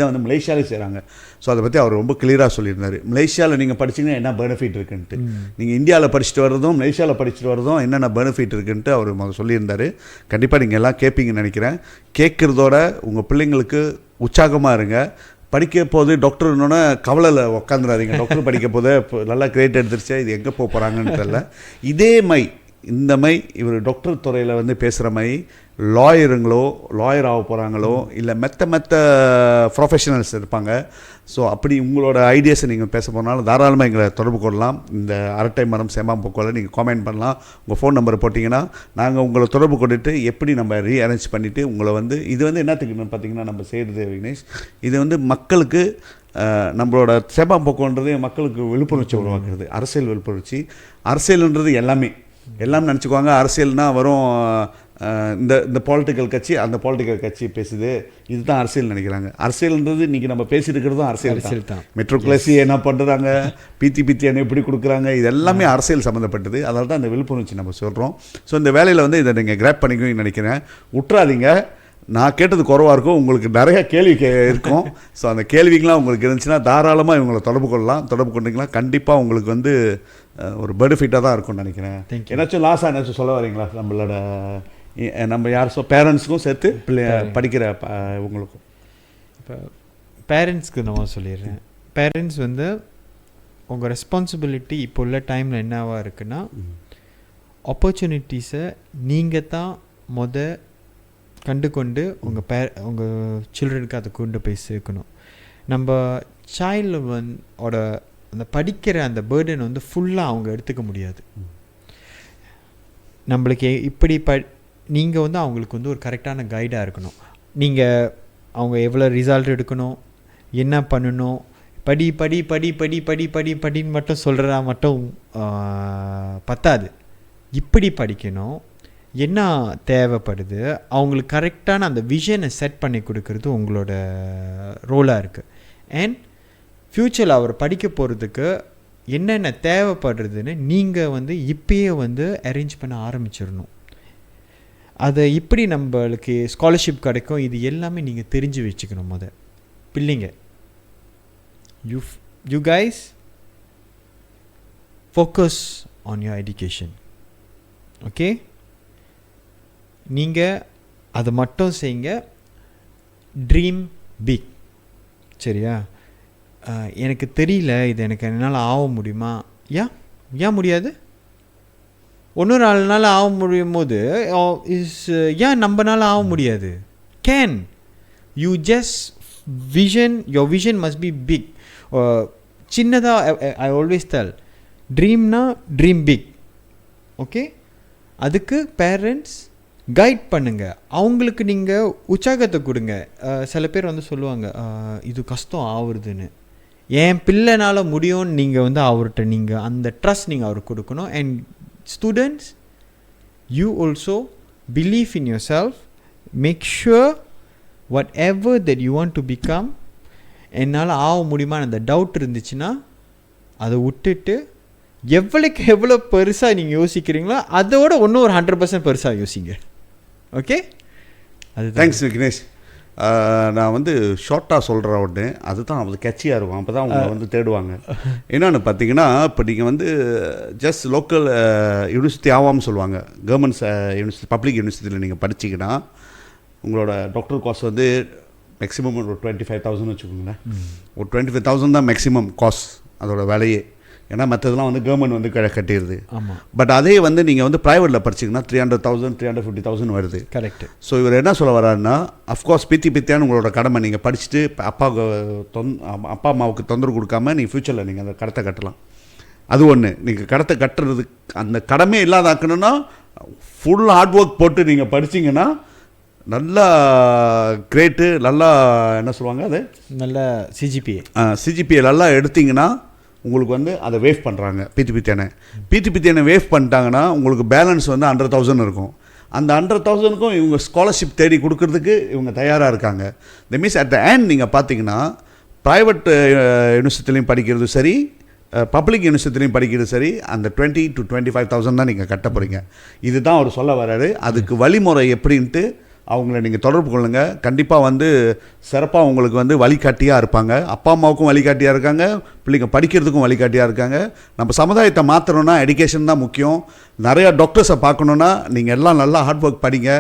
வந்து மலேசியாவிலே செய்கிறாங்க. ஸோ அதை பற்றி அவர் ரொம்ப கிளியராக சொல்லியிருந்தார். மலேசியாவில் நீங்கள் படிச்சிங்கன்னா என்ன பெனிஃபிட் இருக்குன்ட்டு, நீங்கள் இந்தியாவில் படிச்சுட்டு வர்றதும் மலேசியாவில் படிச்சுட்டு வர்றதும் என்னென்ன பெனிஃபிட் இருக்குன்ட்டு அவர் சொல்லியிருந்தார். கண்டிப்பாக நீங்கள் எல்லாம் கேட்பீங்கன்னு நினைக்கிறேன். கேட்குறதோட உங்கள் பிள்ளைங்களுக்கு உற்சாகமாக இருங்க. படிக்க போது டாக்டர்னோட கவலையில் உட்காந்துடாதீங்க. டாக்டர் படிக்க போது நல்லா கிரேட் எடுத்துருச்சு, இது எங்கே போக போகிறாங்கன்னு தெரியல. இதே இந்த இவர் டாக்டர் துறையில் வந்து பேசுகிற லாயர் ஆக போகிறாங்களோ இல்லை மெத்த ப்ரொஃபஷனல்ஸ் இருப்பாங்க. ஸோ அப்படி உங்களோட ஐடியாஸை நீங்கள் பேச போனாலும் தாராளமாக எங்களை தொடர்பு கொள்ளலாம். இந்த அரட்டை மரம் சேம்பாம்போக்கில் நீங்கள் காமெண்ட் பண்ணலாம். உங்கள் ஃபோன் நம்பரை போட்டிங்கன்னா நாங்கள் உங்களை தொடர்பு கொண்டுட்டு எப்படி நம்ம ரீஅரேஞ்ச் பண்ணிவிட்டு உங்களை வந்து இது வந்து என்னத்துக்குன்னு பார்த்தீங்கன்னா நம்ம செய்கிறது விக்னேஷ், இது வந்து மக்களுக்கு நம்மளோட சேம்பாம்போக்குன்றது மக்களுக்கு விழிப்புணர்ச்சி உருவாக்குறது, அரசியல் விழிப்புணர்ச்சி. அரசியல்ன்றது எல்லாம் நினச்சிக்குவாங்க. அரசியல்னால் வரும் இந்த பொலிட்டிக்கல் கட்சி அந்த பொலிட்டிக்கல் கட்சி பேசுது, இதுதான் அரசியல் நினைக்கிறாங்க. அரசியல்ன்றது இன்றைக்கி நம்ம பேசிட்டு இருக்கிறதும் அரசியல் தான். மெட்ரோ கிளாசி என்ன பண்ணுறாங்க, பித்தி என்ன எப்படி கொடுக்குறாங்க, இது எல்லாமே அரசியல் சம்மந்தப்பட்டது. அதனால தான் இந்த விழிப்புணர்ச்சி நம்ம சொல்கிறோம். ஸோ இந்த வேலையில் வந்து இதை நீங்கள் கிராப் பண்ணிக்குவீங்கன்னு நினைக்கிறேன். விட்றாதீங்க. நான் கேட்டது குறவாக இருக்கும், உங்களுக்கு நிறைய கேள்வி இருக்கும். ஸோ அந்த கேள்விகள்லாம் உங்களுக்கு இருந்துச்சுன்னா தாராளமாக இவங்களை தொடர்பு கொண்டிங்கன்னா கண்டிப்பாக உங்களுக்கு வந்து ஒரு பெனிஃபிட்டாக தான் இருக்கும்னு நினைக்கிறேன். ஏதாச்சும் ஏதாச்சும் சொல்ல வரீங்களா நம்ம யார் பேரண்ட்ஸுக்கும் சேர்த்து படிக்கிற உங்களுக்கும்? இப்போ பேரண்ட்ஸ்க்கு நான் சொல்லிடுறேன். பேரண்ட்ஸ் வந்து உங்கள் ரெஸ்பான்சிபிலிட்டி இப்போ உள்ள டைமில் என்னவா இருக்குன்னா, ஆப்பர்ச்சுனிட்டிஸை நீங்கள் தான் கண்டு கொண்டு உங்கள் சில்ட்ரனுக்கு அதை கொண்டு போய் சேர்க்கணும். நம்ம சைல்டு அந்த படிக்கிற அந்த பேர்டன் வந்து ஃபுல்லாக அவங்க எடுத்துக்க முடியாது. நம்மளுக்கு இப்படி நீங்கள் வந்து அவங்களுக்கு வந்து ஒரு கரெக்டான கைடாக இருக்கணும். நீங்கள் அவங்க எவ்வளோ ரிசல்ட் எடுக்கணும், என்ன பண்ணணும், படின்னு மட்டும் சொல்கிறா மட்டும் பத்தாது. இப்படி படிக்கணும், என்ன தேவைப்படுது, அவங்களுக்கு கரெக்டான அந்த விஷனை செட் பண்ணி கொடுக்கறது உங்களோட ரோலாக இருக்குது. அண்ட் ஃப்யூச்சரில் அவர் படிக்க போகிறதுக்கு என்னென்ன தேவைப்படுறதுன்னு நீங்கள் வந்து இப்பயே வந்து அரேஞ்ச் பண்ண ஆரம்பிச்சிடணும். அதை இப்படி நம்மளுக்கு ஸ்காலர்ஷிப் கிடைக்கும், இது எல்லாமே நீங்கள் தெரிஞ்சு வச்சுக்கணும். பிள்ளைங்க, you guys focus on your education. Okay, நீங்கள் அதை மட்டும் செய்யுங்க. Dream big. சரியா? எனக்கு தெரியல இது எனக்கு என்னால் ஆக முடியுமா? ஏன் முடியாது? ஒன்று 4 நாள் ஆக முடியும் போது ஏன் நம்மனால ஆக முடியாது? Can you just your vision must be big. சின்னதாக I always tell, dream big. Okay, அதுக்கு பேரண்ட்ஸ் கைட் பண்ணுங்க, அவங்களுக்கு நீங்கள் உற்சாகத்தை கொடுங்க. சில பேர் வந்து சொல்லுவாங்க இது கஷ்டம் ஆகுறதுன்னு. என் பிள்ளைனால முடியும்னு நீங்கள் வந்து அவர்கிட்ட நீங்கள் அந்த ட்ரஸ்ட் நீங்கள் அவருக்கு கொடுக்கணும். And students, you also believe in yourself. Make sure whatever that you want to become, என்னால் ஆக முடியுமான்னு அந்த டவுட் இருந்துச்சுன்னா அதை விட்டுட்டு எவ்வளோ பெருசாக நீங்கள் யோசிக்கிறீங்களோ அதோட இன்னும் ஒரு 100% பெருசாக யோசிங்க. ஓகே, அது தேங்க்ஸ் விக்னேஷ். நான் வந்து ஷார்ட்டாக சொல்கிற உடனே அதுதான் அது கேட்சியாக இருக்கும், அப்போ தான் அவங்க வந்து தேடுவாங்க. என்னென்னு பார்த்தீங்கன்னா, இப்போ நீங்கள் வந்து ஜஸ்ட் லோக்கல் யூனிவர்சிட்டி ஆகாமல் சொல்லுவாங்க, கவர்மெண்ட்ஸ் யூனிவர்சிட்டி பப்ளிக் யூனிவர்சிட்டியில் நீங்கள் படிச்சிங்கன்னா உங்களோட டாக்டர் காஸ்ட் வந்து மேக்ஸிமம் ஒரு 25,000 வச்சுக்கோங்களேன். ஒரு 25,000 தான் மேக்ஸிமம் காஸ்ட் அதோட வேலையே. ஏன்னா மற்றதெல்லாம் வந்து கவர்மெண்ட் வந்து கட்டிடுது. ஆமாம். பட் அதே வந்து நீங்கள் வந்து ப்ரைவேட்டில் படிச்சிங்கன்னா 300,000 350,000 வருது. கரெக்ட். ஸோ இவர் என்ன சொல்ல வர்றாருன்னா, அஃப்கோர்ஸ் பித்தியான உங்களோட கடமை, நீங்கள் படிச்சுட்டு அப்பா அம்மாவுக்கு தொந்தரவு கொடுக்காம நீங்கள் ஃப்யூச்சரில் நீங்கள் அந்த கடத்தை கட்டலாம். அது ஒன்று. நீங்கள் கடத்தை கட்டுறதுக்கு அந்த கடமை இல்லாதாக்கணும்னா ஃபுல் ஹார்ட் ஒர்க் போட்டு நீங்கள் படிச்சிங்கன்னா நல்லா கிரேட்டு, நல்லா என்ன சொல்லுவாங்க அது, நல்ல சிஜிபிஏ நல்லா எடுத்திங்கன்னா உங்களுக்கு வந்து அதை வேவ் பண்ணுறாங்க. பிடிபிடிஎனை வேவ் பண்ணிட்டாங்கன்னா உங்களுக்கு பேலன்ஸ் வந்து 100,000 இருக்கும். அந்த 100,000க்கும் இவங்க ஸ்காலர்ஷிப் தேடி கொடுக்கறதுக்கு இவங்க தயாராக இருக்காங்க. The means at the end நீங்கள் பார்த்தீங்கன்னா ப்ரைவேட் யூனிவர்சிட்டிலையும் படிக்கிறது சரி, பப்ளிக் யூனிவர்சிட்டிலையும் படிக்கிறது சரி, அந்த 20,000 to 25,000 தான் நீங்கள் கட்ட போகிறீங்க. இதுதான் அவர் சொல்ல வர்றாரு. அதுக்கு வழிமுறை எப்படின்ட்டு அவங்கள நீங்கள் தொடர்பு கொள்ளுங்கள். கண்டிப்பாக வந்து சிறப்பாக உங்களுக்கு வந்து வழிகாட்டியாக இருப்பாங்க. அப்பா அம்மாவுக்கும் வழிகாட்டியாக இருக்காங்க, பிள்ளைங்க படிக்கிறதுக்கும் வழிகாட்டியாக இருக்காங்க. நம்ம சமுதாயத்தை மாற்றணும்னா எஜுகேஷன் தான் முக்கியம். நிறையா டாக்டர்ஸை பார்க்கணுன்னா நீங்கள் எல்லாம் நல்லா ஹார்ட் ஒர்க் படிங்க.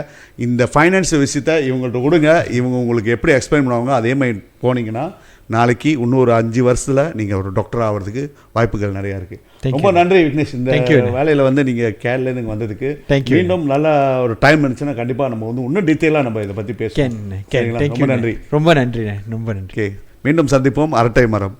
இந்த ஃபைனான்ஸ் விஷயத்தை இவங்கள்ட்ட கொடுங்க, இவங்க உங்களுக்கு எப்படி எக்ஸ்பிளைன் பண்ணுவாங்க அதே மாதிரி போனீங்கன்னா நாளைக்கு இன்னொரு 5 வருஷத்தில் நீங்கள் ஒரு டாக்டர் ஆகிறதுக்கு வாய்ப்புகள் நிறையா இருக்குது. ரொம்ப நன்றி விக்னேஷ், இந்த வேலையில் வந்து நீங்கள் கேரளேருந்து இங்கே வந்ததுக்கு. மீண்டும் நல்ல ஒரு டைம் இருந்துச்சுன்னா கண்டிப்பாக நம்ம வந்து இன்னும் டீட்டெயிலாக நம்ம இதை பற்றி பேசுவோம். ரொம்ப நன்றி. ரொம்ப நன்றி. ஓகே, மீண்டும் சந்திப்போம். அரட்டை மரம்.